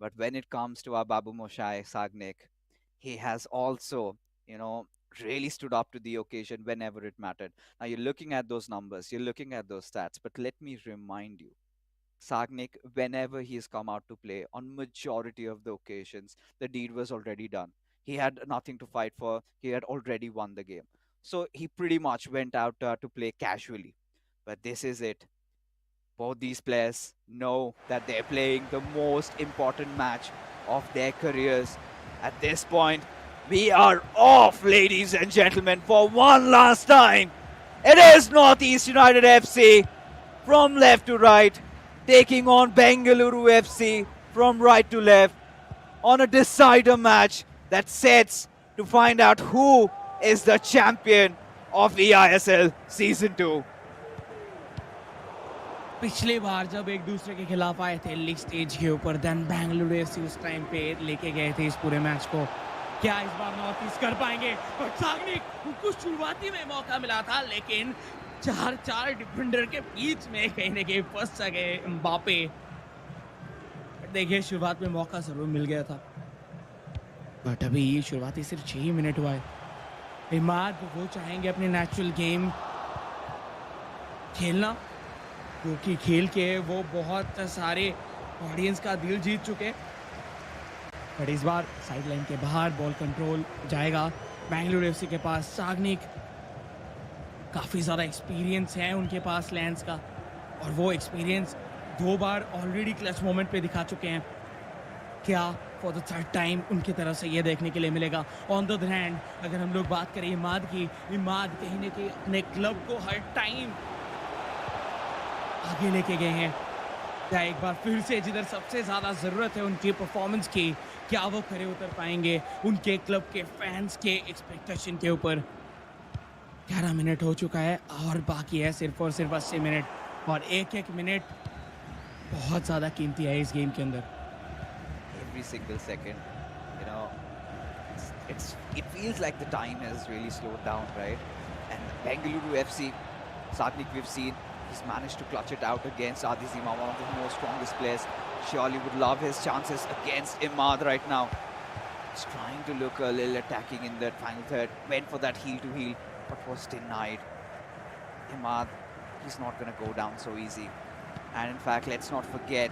But when it comes to our Babu Moshai Sagnik, he has also, you know, really stood up to the occasion whenever it mattered. Now you're looking at those numbers, you're looking at those stats, but let me remind you, Sagnik, whenever he's come out to play, on majority of the occasions, the deed was already done. He had nothing to fight for. He had already won the game. So he pretty much went out to play casually. But this is it. Both these players know that they're playing the most important match of their careers. At this point, we are off, ladies and gentlemen, for one last time. It is Northeast United FC from left to right, taking on Bengaluru FC from right to left on a decider match that sets to find out who is the champion of eISL Season 2. पिछली बार जब एक दूसरे के खिलाफ आए थे league stage के ऊपर, देन बेंगलुरु एफसी उस टाइम पे लेके गए थे इस पूरे मैच को। क्या इस बार नॉर्थ ईस्ट कर पाएंगे? बट सागनिक को शुरुआती में मौका मिला था, लेकिन चार डिफेंडर के बीच में कहीं ना कहीं फंस सके एम्बापे। देखिए शुरुआत में मौका जरूर मिल गया था, बट अभी शुरुआती सिर्फ 6 मिनट हुआ है। इमाद वो चाहेंगे अपने नेचुरल गेम खेलना, क्योंकि खेल के वो बहुत सारे ऑडियंस का दिल जीत चुके। बट इस बार साइड लाइन के बाहर बॉल कंट्रोल जाएगा बेंगलुरु एफसी के पास। सागनिक काफ़ी ज़्यादा एक्सपीरियंस है उनके पास लैंड्स का, और वो एक्सपीरियंस 2 बार ऑलरेडी क्लच मोमेंट पे दिखा चुके हैं। क्या फॉर द थर्ड टाइम उनकी तरफ से ये देखने के लिए मिलेगा? ऑन द अदर हैंड अगर हम लोग बात करें इमाद की, इमाद कहीं ना कहीं अपने क्लब को हर टाइम आगे लेके गए हैं। क्या एक बार फिर से जिधर सबसे ज़्यादा ज़रूरत है उनकी परफॉर्मेंस की, क्या वो खड़े उतर पाएंगे उनके क्लब के फैंस के एक्सपेक्टेशन के ऊपर? 11 मिनट हो चुका है और बाकी है सिर्फ और सिर्फ 80 मिनट, और एक एक मिनट बहुत ज़्यादा कीमती है इस गेम के अंदर। Every single second, you know, it feels like the time has really slowed down, right? And Bengaluru FC, Sagnik, we've seen he's managed to clutch it out against Adizima, one of the most strongest players. Surely would love his chances against Imad right now. He's trying to look a little attacking in that final third, went for that heel to heel, but was denied. Imad, he's not going to go down so easy. And in fact, let's not forget,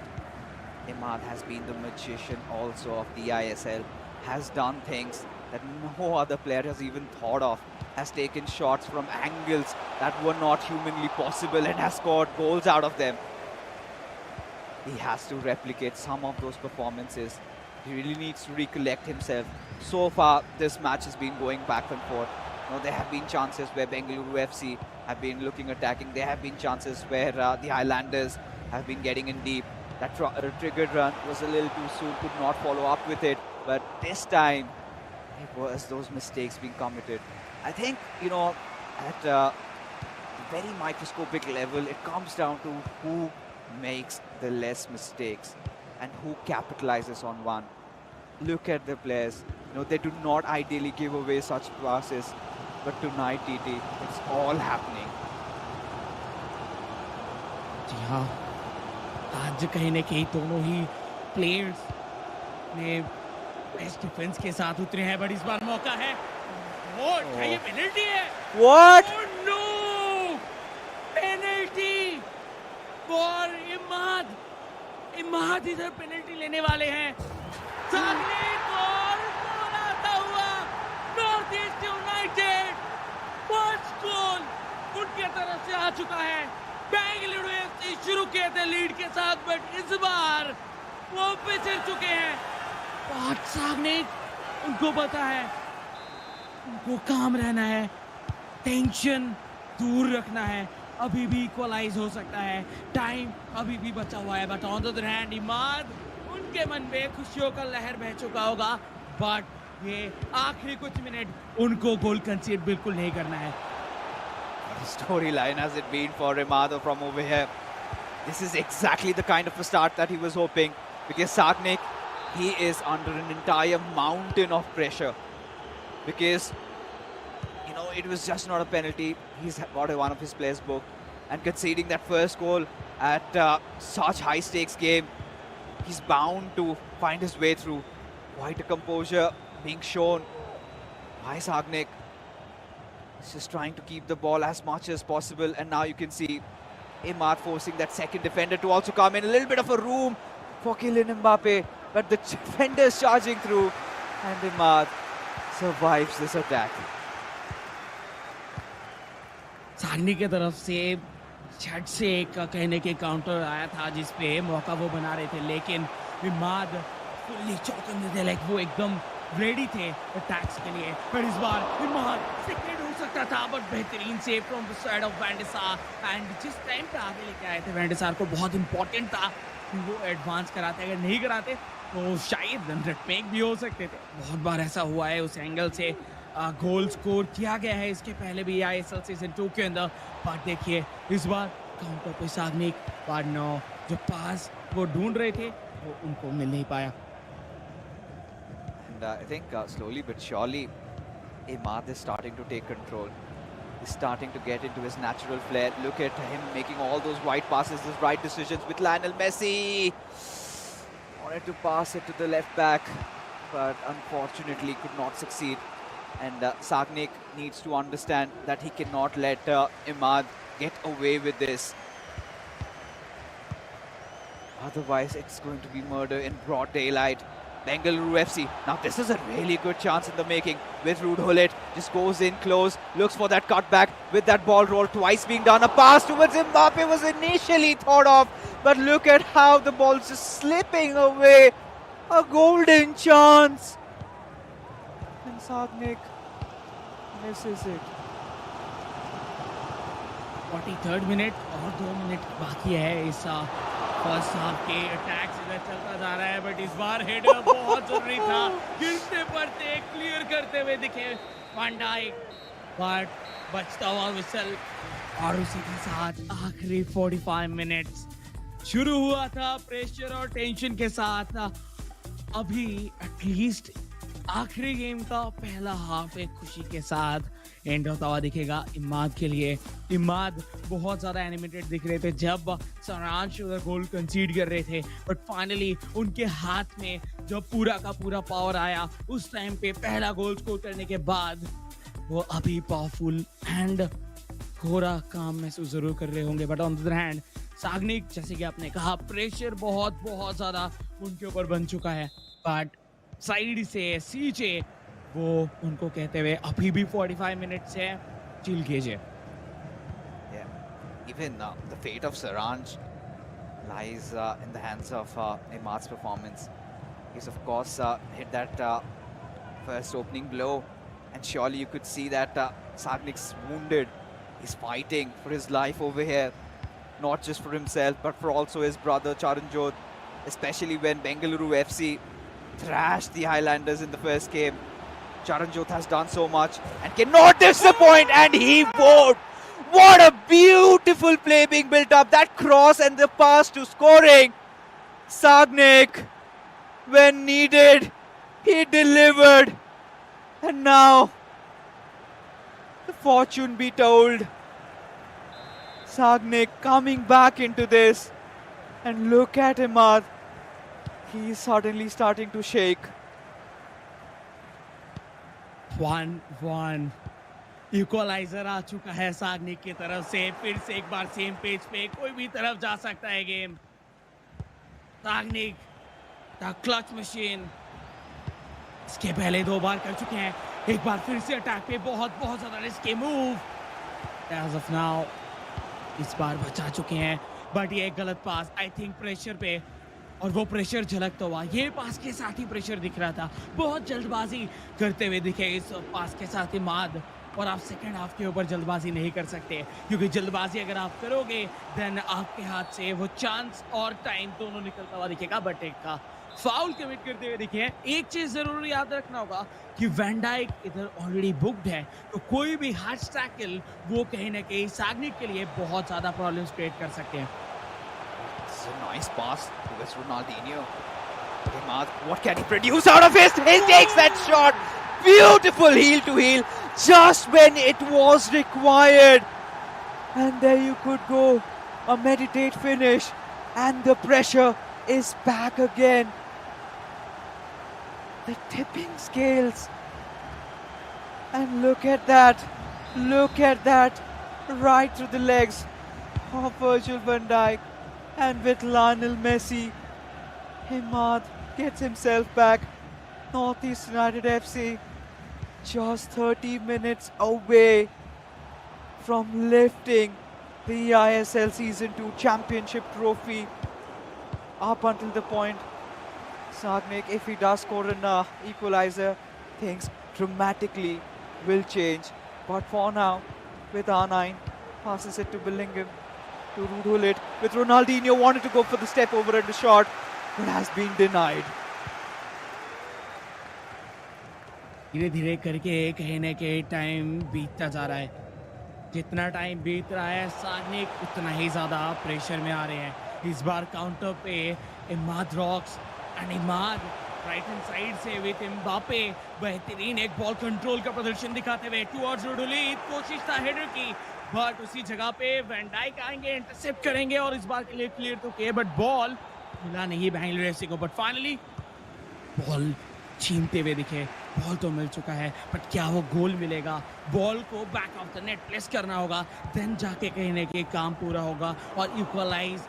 Imad has been the magician also of the eISL, has done things that no other player has even thought of, has taken shots from angles that were not humanly possible and has scored goals out of them. He has to replicate some of those performances. He really needs to recollect himself. So far, this match has been going back and forth. You know, there have been chances where Bengaluru FC have been looking attacking. There have been chances where the Highlanders have been getting in deep. That triggered run was a little too soon, could not follow up with it. But this time, it was those mistakes being committed. I think, you know, at a very microscopic level, it comes down to who makes the less mistakes and who capitalizes on one. Look at the players. You know, they do not ideally give away such passes. But tonight, TT, it's all happening. जी हाँ, आज कहीं ना कहीं दोनों ही players ने best defence के साथ उतरे हैं, बट इस बार मौका है। वो क्या ये पेनल्टी है? What? Oh no! Penalty for Imad. Imad इधर पेनल्टी लेने वाले हैं। सागनिक और गोल आता हुआ north East United first goal उनके तरफ से आ चुका है। बेंगलुरु एफसी शुरू किए थे लीड के साथ, बट इस बार वो पिछड़ चुके हैं। बहुत सागनिक उनको पता है, उनको काम रहना है, टेंशन दूर रखना है। अभी भी इक्वलाइज हो सकता है, टाइम अभी भी बचा हुआ है, but on the other hand Imad उनके मन में खुशियों का लहर बह चुका होगा, बट ये आखिरी कुछ मिनट उनको गोल कंसीड बिल्कुल नहीं करना है। What a storyline has it been for Remado from over here. This is exactly the kind of a start that he was hoping, because Sagnik, he is under an entire mountain of pressure, because you know it was just not a penalty. He's got one of his players booked, and conceding that first goal at such high stakes game, he's bound to find his way through. Quite a composure being shown by Sagnik. He's just trying to keep the ball as much as possible, and now you can see Imad forcing that second defender to also come in. A little bit of a room for Kylian Mbappe, but the defenders charging through, and Imad survives this attack. सागनी की तरफ से झट से एक कहने के counter आया था जिसपे मौका वो बना रहे थे, लेकिन इमाद फुल्ली चौकन्ने थे, लाइक वो एकदम रेडी थे अटैक्स के लिए। पर इस बार इमाद सेकंड हो सकता था, बट बेहतरीन save from the side of van der Sar, and जिस टाइम पे आगे लेके आए थे वैंडेसार को बहुत इंपॉर्टेंट था कि वो एडवांस कराते, अगर नहीं कराते तो शायद रन मेक भी हो सकते थे। बहुत बार ऐसा हुआ है, उस एंगल से गोल स्कोर किया गया है इसके पहले भी eISL सीजन 2 के अंदर, बट देखिए इस बार काउंटर पे सागनिक, पर नो जो पास वो ढूंढ रहे थे वो उनको मिल नहीं पाया। And I think slowly but surely, Imad is starting to take control. He's starting to get into his natural flair. Look at him making all those right passes, those right decisions with Lionel Messi. Wanted to pass it to the left back, but unfortunately could not succeed. And Sagnik needs to understand that he cannot let Imad get away with this. Otherwise, it's going to be murder in broad daylight. Bengaluru FC. Now this is a really good chance in the making with Ruud Gullit. Just goes in close, looks for that cutback with that ball roll twice being done. A pass towards Mbappe was initially thought of, but look at how the ball's just slipping away. A golden chance. And Sagnik misses it. 43rd minute और 2 minute बाकी है इस first half के। Attacks इधर चलता जा रहा है, बट इस बार हेडर बहुत जरूरी था, गिरते पड़ते क्लियर करते हुए दिखे वैन डाइक, बट बचता हुआ विसल। और उसी के साथ आखिरी 45 मिनट्स शुरू हुआ था प्रेशर और टेंशन के साथ। अभी एटलीस्ट आखिरी गेम का पहला हाफ एक खुशी के साथ एंड होता हुआ दिखेगा इमाद के लिए। इमाद बहुत ज़्यादा एनिमेटेड दिख रहे थे जब सरांश गोल कंसीड कर रहे थे, बट फाइनली उनके हाथ में जब पूरा का पूरा पावर आया उस टाइम पे पहला गोल स्कोर करने के बाद वो अभी पावरफुल एंड थोड़ा काम महसूस जरूर कर रहे होंगे। But on the other hand Sagnik, जैसे कि आपने कहा, प्रेशर बहुत ज़्यादा उनके ऊपर बन चुका है, बट साइड से सीजे वो उनको कहते हुए अभी भी 45 मिनट्स है, चिल कीजिए। Even the fate of Saranj lies in the hands of Imad's performance. He's of course hit that first opening blow, and surely you could see that Sagnik's wounded. He's fighting for his life over here, not just for himself but for also his brother Charanjot, especially when Bengaluru FC thrashed the Highlanders in the first game. Charanjot has done so much and cannot disappoint, and he won't. What a beautiful play being built up. That cross and the pass to scoring. Sagnik, when needed, he delivered. And now, the fortune be told. Sagnik coming back into this. And look at Imad. He's suddenly starting to shake. 1-1 equaliser आ चुका है सागनिक की तरफ से, फिर से एक बार same page पे कोई भी तरफ जा सकता है game. Sagnik the clutch machine इसके पहले 2 बार कर चुके हैं, एक बार फिर से अटैक पे बहुत बहुत ज्यादा risky move. As of now इस बार बचा चुके हैं, बट ये एक गलत पास, आई थिंक प्रेशर पे, और वो प्रेशर झलकता हुआ ये पास के साथ ही प्रेशर दिख रहा था, बहुत जल्दबाजी करते हुए दिखे इस पास के साथ ही माद। और आप सेकंड हाफ के ऊपर जल्दबाजी नहीं कर सकते, क्योंकि जल्दबाजी अगर आप करोगे देन आपके हाथ से वो चांस और टाइम दोनों निकलता हुआ दिखेगा। बट एक का फाउल कमिट करते हुए दिखे हैं। एक चीज जरूर याद रखना होगा कि वैन डाइक इधर ऑलरेडी बुक्ड है, तो कोई भी हार्ड टैकल वो कहीं ना कहीं सागनिक के लिए बहुत ज्यादा प्रॉब्लम्स क्रिएट कर सकते हैं। This is a nice pass towards Ronaldinho. Imad, what can he produce out of it? He takes that shot. Beautiful heel to heel, just when it was required. And there you could go. A meditate finish. And the pressure is back again. The tipping scales. And look at that. Look at that. Right through the legs of Virgil van Dijk. And with Lionel Messi, Imad gets himself back. Northeast United FC just 30 minutes away from lifting the eISL Season 2 Championship trophy. Up until the point, Sagnik, if he does score an equalizer, things dramatically will change. But for now, with R9, passes it to Bellingham. To Rudhulit, with Ronaldinho wanted to go for the step over and the shot, but has been denied. धीरे धीरे करके कहीं ना कहीं time बीतता जा रहा है। जितना टाइम बीत रहा है सागनिक उतना ही ज्यादा प्रेशर में आ रहे हैं। इस बार काउंटर पे Imad rocks and Imad right hand side से विद एम्बापे बेहतरीन एक बॉल कंट्रोल का प्रदर्शन दिखाते हुए टुवर्ड्स रुडुलित, कोशिश था हेडर की, बट उसी जगह पे वैन डाइक आएंगे, इंटरसेप्ट करेंगे और इस बार के लिए क्लियर तो किए, बट बॉल मिला नहीं बेंगलुरु एफसी को। बट फाइनली बॉल छीनते हुए दिखे, बॉल तो मिल चुका है, बट क्या वो गोल मिलेगा? बॉल को back of the net place करना होगा, देन जाके कहीं ना कहीं काम पूरा होगा और इक्वलाइज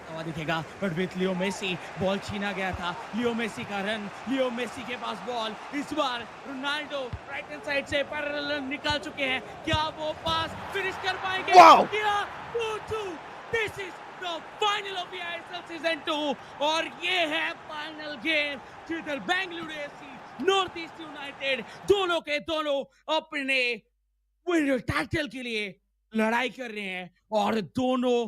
हुआ दिखेगा। But with Leo Messi ball छीना गया था, लियो मेसी का रन, लियो मेसी के पास बॉल, इस बार रोनाल्डो राइट हैंड साइड से पैरेलल निकाल चुके हैं, क्या वो पास फिनिश कर पाएंगे? Wow! क्या 2-2, this is the final of the ISL season 2 और ये है फाइनल गेम जिधर Bengaluru FC north East United दोनों के दोनों अपने विनर टाइटल के लिए लड़ाई कर रहे हैं और दोनों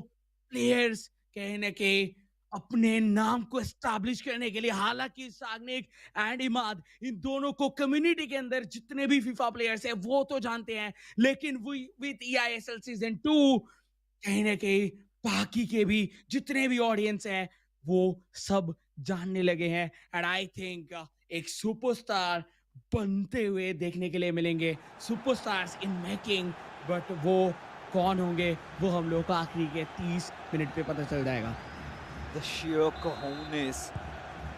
प्लेयर्स कहीं ना कहीं अपने नाम को एस्टैब्लिश करने के लिए, हालांकि सागनिक एंड इमाद इन दोनों को कम्युनिटी के अंदर जितने भी फीफा प्लेयर्स हैं वो तो जानते हैं, लेकिन विद ईआईएसएल सीजन 2 कहीं ना कहीं बाकी के भी जितने भी ऑडियंस हैं वो सब जानने लगे हैं। एंड आई थिंक एक सुपरस्टार बनते हुए देखने के लिए मिलेंगे, सुपरस्टार्स इन मेकिंग, बट वो कौन होंगे वो हम लोग को आखिरी के 30 मिनट पे पता चल जाएगा। The sheer cojones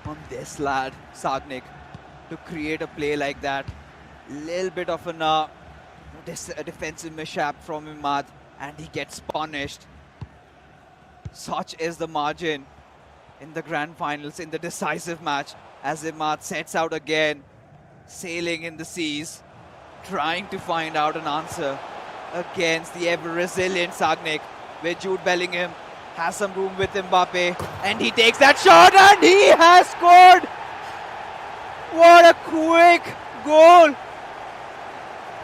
on this lad, Sagnik, to create a play like that. Little bit of a defensive mishap from Imad, and he gets punished. Such is the margin in the grand finals, in the decisive match, as Imad sets out again, sailing in the seas, trying to find out an answer against the ever-resilient Sagnik, where Jude Bellingham has some room with Mbappe, and he takes that shot, and he has scored! What a quick goal!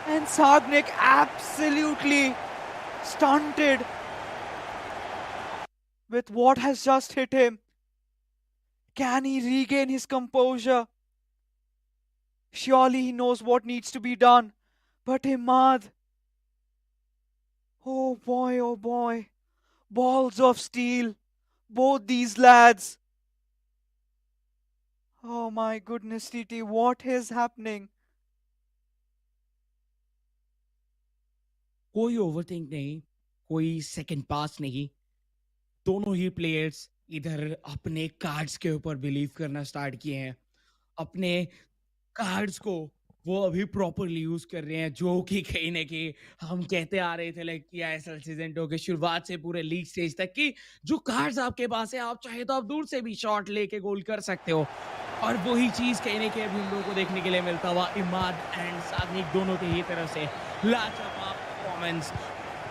And Sagnik absolutely stunted with what has just hit him. Can he regain his composure? Surely he knows what needs to be done. But Imad, oh boy, balls of steel, both these lads. Oh my goodness, TT, what is happening? कोई overthink नहीं, कोई second पास नहीं, दोनों ही players इधर अपने cards के ऊपर believe करना स्टार्ट किए हैं, अपने कार्ड्स को वो अभी प्रॉपरली यूज कर रहे हैं, जो कि कहीं ना कहीं हम कहते आ रहे थे लाइक कि आईएसएल सीजन 2 के शुरुआत से पूरे लीग स्टेज तक की जो कार्ड्स आपके पास है, आप चाहे तो आप दूर से भी शॉट लेके गोल कर सकते हो। और वही चीज कहीं ना कहीं अभी हम लोगों को देखने के लिए मिलता हुआ इमाद एंड सादनिक दोनों के ही तरफ से लाजवाब परफॉर्मेंस।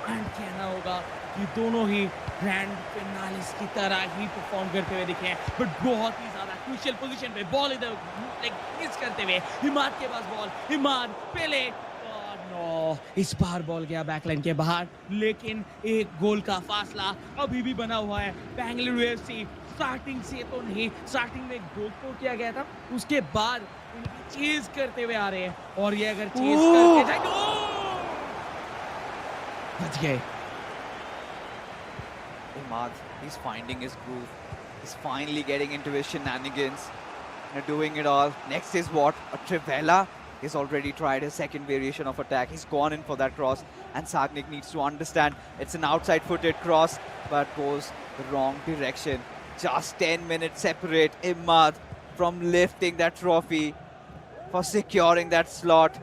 एंड कहना होगा कि दोनों ही ग्रैंड फिनालिस की तरह ही परफॉर्म करते हुए दिखे हैं, बट बहुत ही ज्यादा क्रूशियल पोजीशन पे बॉल इधर लाइक मिस करते हुए इमाद के पास बॉल, इमाद पहले नो, इस बार बॉल गया बैकलाइन के बाहर, लेकिन एक गोल का फासला अभी भी बना हुआ है। बेंगलुरु एफसी स्टार्टिंग से तो नहीं, स्टार्टिंग में गोल को किया गया था, उसके बाद उनकी चेज करते हुए आ रहे हैं, और ये अगर चेज करके जाए बच गए। Imad, he's finding his groove. He's finally getting into his shenanigans. Doing it all. Next is what? A Trivela. He's already tried his second variation of attack. He's gone in for that cross. And Sagnik needs to understand it's an outside-footed cross, but goes the wrong direction. Just 10 minutes separate Imad from lifting that trophy for securing that slot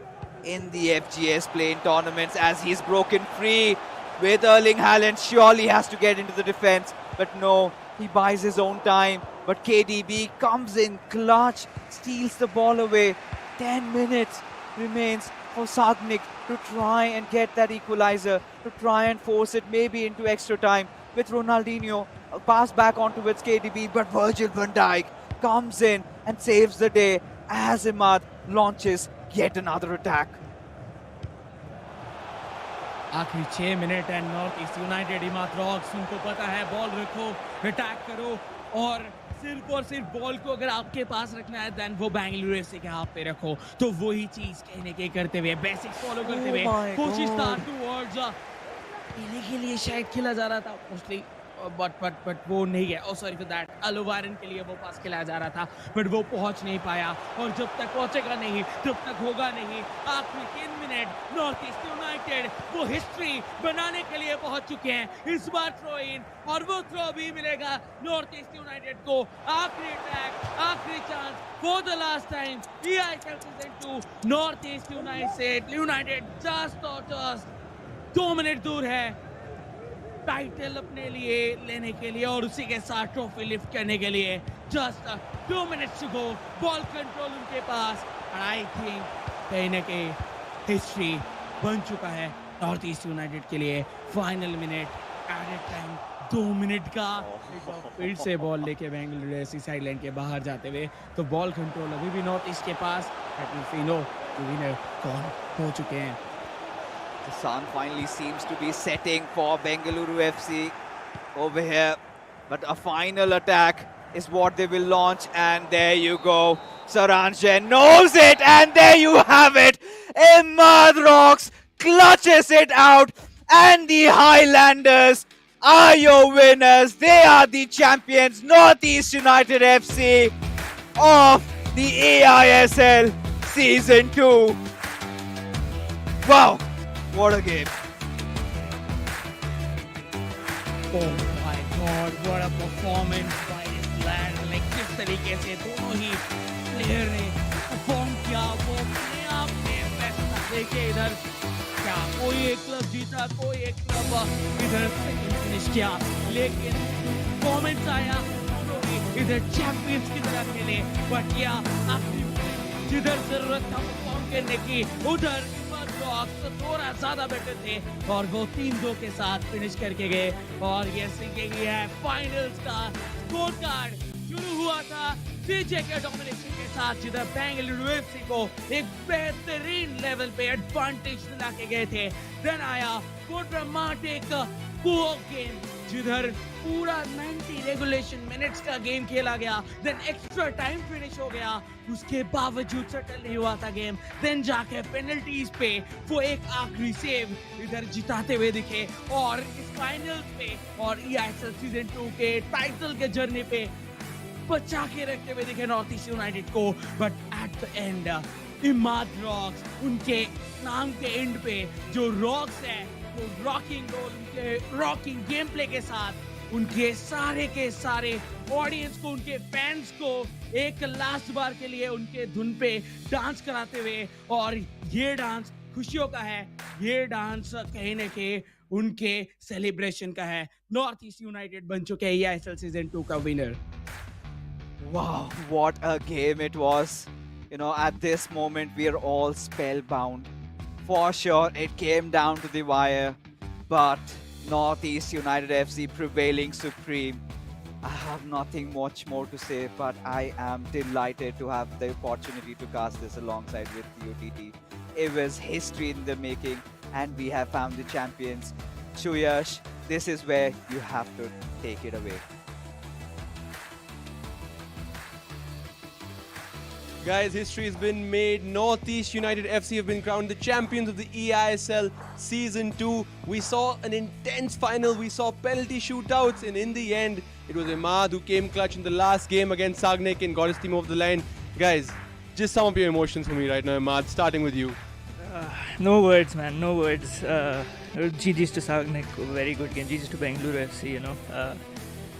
in the FGS playing tournaments, as he's broken free with Erling Haaland. Surely has to get into the defense, but no, he buys his own time. But KDB comes in clutch, steals the ball away. 10 minutes remains for Sagnik to try and get that equalizer, to try and force it maybe into extra time with Ronaldinho. A pass back on towards KDB, but Virgil van Dijk comes in and saves the day as Imad launches yet another attack. आखिरी 6 minute and north East United Imad rocks, उनको पता है ball रखो, attack करो, और सिर्फ ball को अगर आपके पास रखना है देन वो बेंगलुरु एफसी के हाथ पे रखो। तो वही चीज कहने के करते हुए, बेसिक्स फॉलो करते हुए कोशिश था टुवर्ड्स खेलने के लिए शायद खेला जा रहा था मोस्टली, बट वो नहीं है। ओ सॉरी फॉर दैट, अलोवारन के लिए वो पास खेला जा रहा था, बट वो पहुंच नहीं पाया, और जब तक पहुंचेगा नहीं तब तक होगा नहीं। आखिरी 3 मिनट नॉर्थ ईस्ट यूनाइटेड वो हिस्ट्री बनाने के लिए पहुंच चुके हैं। इस बार थ्रो इन, और वो थ्रो भी मिलेगा नॉर्थ ईस्ट यूनाइटेड को। आखिरी अटैक, आखिरी chance for the last time eISL season 2। North East United just 2 minute दूर है टाइटल अपने लिए लेने के लिए, और उसी के साथ ट्रॉफी लिफ्ट करने के लिए। Just 2 minutes to go, ball control उनके पास, और आई थिंक कहीं ना कहीं हिस्ट्री बन चुका है नॉर्थ ईस्ट यूनाइटेड के लिए। Final minute, added time 2 minute का, फिर से बॉल लेके बेंगलुरु एफसी साइड लाइन के बाहर जाते हुए, तो बॉल कंट्रोल अभी भी नॉर्थ ईस्ट के पास। विनर कौन हो चुके हैं। The sun finally seems to be setting for Bengaluru FC over here. But a final attack is what they will launch. And there you go. Saranjan knows it. And there you have it. Imad Rocks clutches it out. And the Highlanders are your winners. They are the champions. Northeast United FC of the eISL Season 2. Wow. What a game. Oh my God, what a performance by Island. Like किस तरीके से दोनों ही player ने perform किया, वो अपने आप में बेस्ट था। देखिए इधर क्या कोई एक क्लब जीता, कोई एक क्लब इधर सेकंड फिनिश किया, लेकिन परफॉर्मेंस आया दोनों ही इधर चैंपियंस की तरह खेले। बट या आखिरी जिधर जरूरत था परफॉर्म करने की, उधर तो थोड़ा ज्यादा बेटर थे, और वो 3-2 के साथ फिनिश करके गए। और ये यही है फाइनल्स का स्कोर कार्ड। शुरू हुआ था सीजे के डोमिनेशन के साथ, जिधर बेंगलुरु एफसी को एक बेहतरीन लेवल पे एडवांटेज दिला के गए थे। देन आया वो ड्रामेटिक गेम, जिधर पूरा 90 रेगुलेशन मिनट्स का गेम खेला गया, देन एक्स्ट्रा टाइम फिनिश हो गया, उसके बावजूद सेटल नहीं हुआ था गेम। देन जाके पेनल्टीज पे वो एक आखिरी सेव इधर जिताते हुए दिखे, और इस फाइनल्स पे और eISL सीजन 2 के टाइटल के जर्नी पे बचा के रखते हुए दिखे नॉर्थ ईस्ट यूनाइटेड को। But at the end Imad rocks, उनके नाम के एंड पे जो रॉक्स है, वो रॉकिंग रोल, उनके रॉकिंग गेम प्ले के साथ उनके सारे के सारे ऑडियंस को, उनके फैंस को एक लास्ट बार के लिए उनके धुन पे डांस कराते हुए। और ये डांस खुशियों का है, ये डांस कहीं न कहीं उनके सेलिब्रेशन का है। नॉर्थ ईस्ट यूनाइटेड बन चुके हैं eISL सीजन 2 का winner. Wow, what a game it was. You know, at this moment, we are all spellbound. For sure, it came down to the wire, but Northeast United FC prevailing supreme. I have nothing much more to say, but I am delighted to have the opportunity to cast this alongside with UTT. It was history in the making, and we have found the champions. Chuyash, this is where you have to take it away. Guys, history has been made. Northeast United FC have been crowned the champions of the eISL Season 2. We saw an intense final. We saw penalty shootouts. And in the end, it was Imad who came clutch in the last game against Sagnik and got his team over the line. Guys, just sum up your emotions for me right now, Imad, starting with you. No words, man. No words. GG's to Sagnik, very good game. GG's to Bengaluru FC, you know.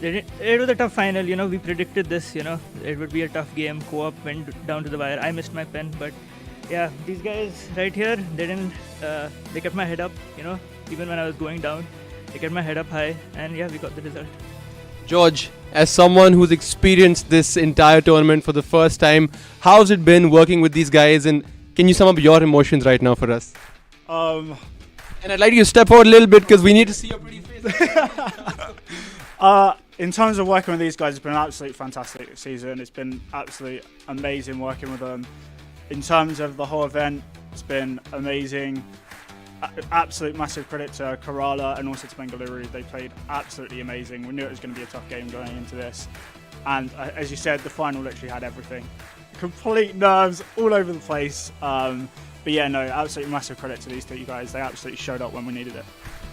It was a tough final, you know. We predicted this, you know. It would be a tough game. Co-op went down to the wire. I missed my pen, but yeah, these guys right here, they didn't. They kept my head up, you know. Even when I was going down, they kept my head up high, and yeah, we got the result. George, as someone who's experienced this entire tournament for the first time, how's it been working with these guys? And can you sum up your emotions right now for us? And I'd like you to step forward a little bit because we need to see your pretty face. In terms of working with these guys, it's been an absolutely fantastic season. It's been absolutely amazing working with them. In terms of the whole event, it's been amazing. Absolute massive credit to Kerala and also to Bengaluru. They played absolutely amazing. We knew it was going to be a tough game going into this. And as you said, the final literally had everything. Complete nerves all over the place. But yeah, no, absolutely massive credit to these two guys. They absolutely showed up when we needed it.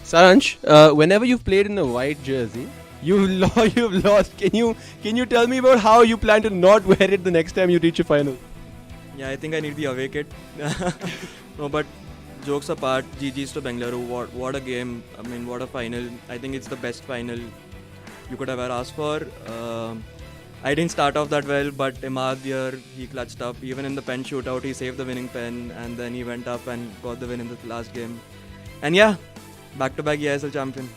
Saransh, whenever you've played in a white jersey, you've lost. Can you tell me about how you plan to not wear it the next time you reach a final? Yeah, I think I need the away kit. No, but jokes apart, GG's to Bengaluru. What a game. I mean, what a final. I think it's the best final you could ever ask for. I didn't start off that well, but Imad here, he clutched up. Even in the pen shootout, he saved the winning pen, and then he went up and got the win in the last game. And yeah, back-to-back eISL champion.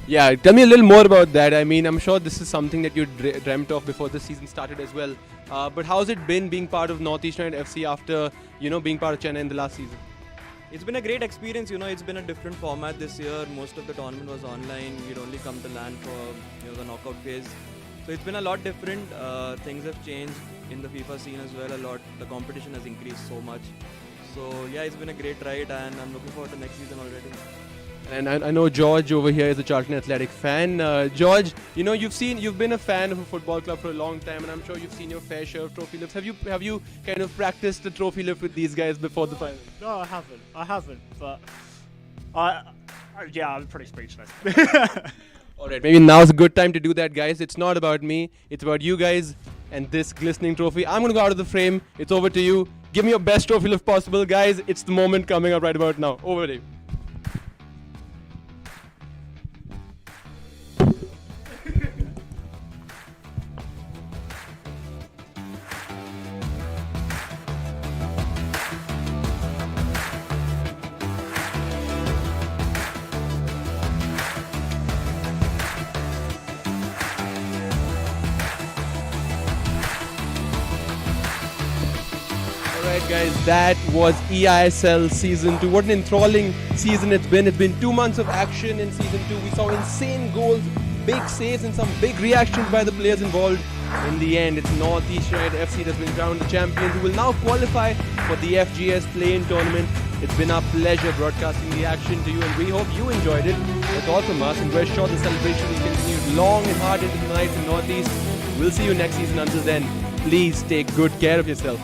Yeah, tell me a little more about that. I mean, I'm sure this is something that you dreamt of before the season started as well. But how's it been being part of Northeast United FC after, being part of Chennai in the last season? It's been a great experience, it's been a different format this year. Most of the tournament was online. We'd only come to land for the knockout phase. So it's been a lot different. Things have changed in the FIFA scene as well a lot. The competition has increased so much. So yeah, it's been a great ride and I'm looking forward to next season already. And I know George over here is a Charlton Athletic fan. George, you've been a fan of a football club for a long time, and I'm sure you've seen your fair share of trophy lifts. Have you kind of practiced the trophy lift with these guys before the final? No, I haven't. But I'm pretty speechless. Alright, maybe now's a good time to do that, guys. It's not about me, it's about you guys and this glistening trophy. I'm gonna go out of the frame. It's over to you. Give me your best trophy lift possible, guys. It's the moment coming up right about now. Over to you. Alright guys, that was eISL Season 2. What an enthralling season it's been. It's been 2 months of action in Season 2. We saw insane goals, big saves and some big reactions by the players involved. In the end, it's Northeast United FC that's been crowned the champions who will now qualify for the FGS play-in tournament. It's been our pleasure broadcasting the action to you and we hope you enjoyed it. That's all from us and we're sure the celebration will continue long and hard into the night in Northeast. We'll see you next season. Until then, please take good care of yourself.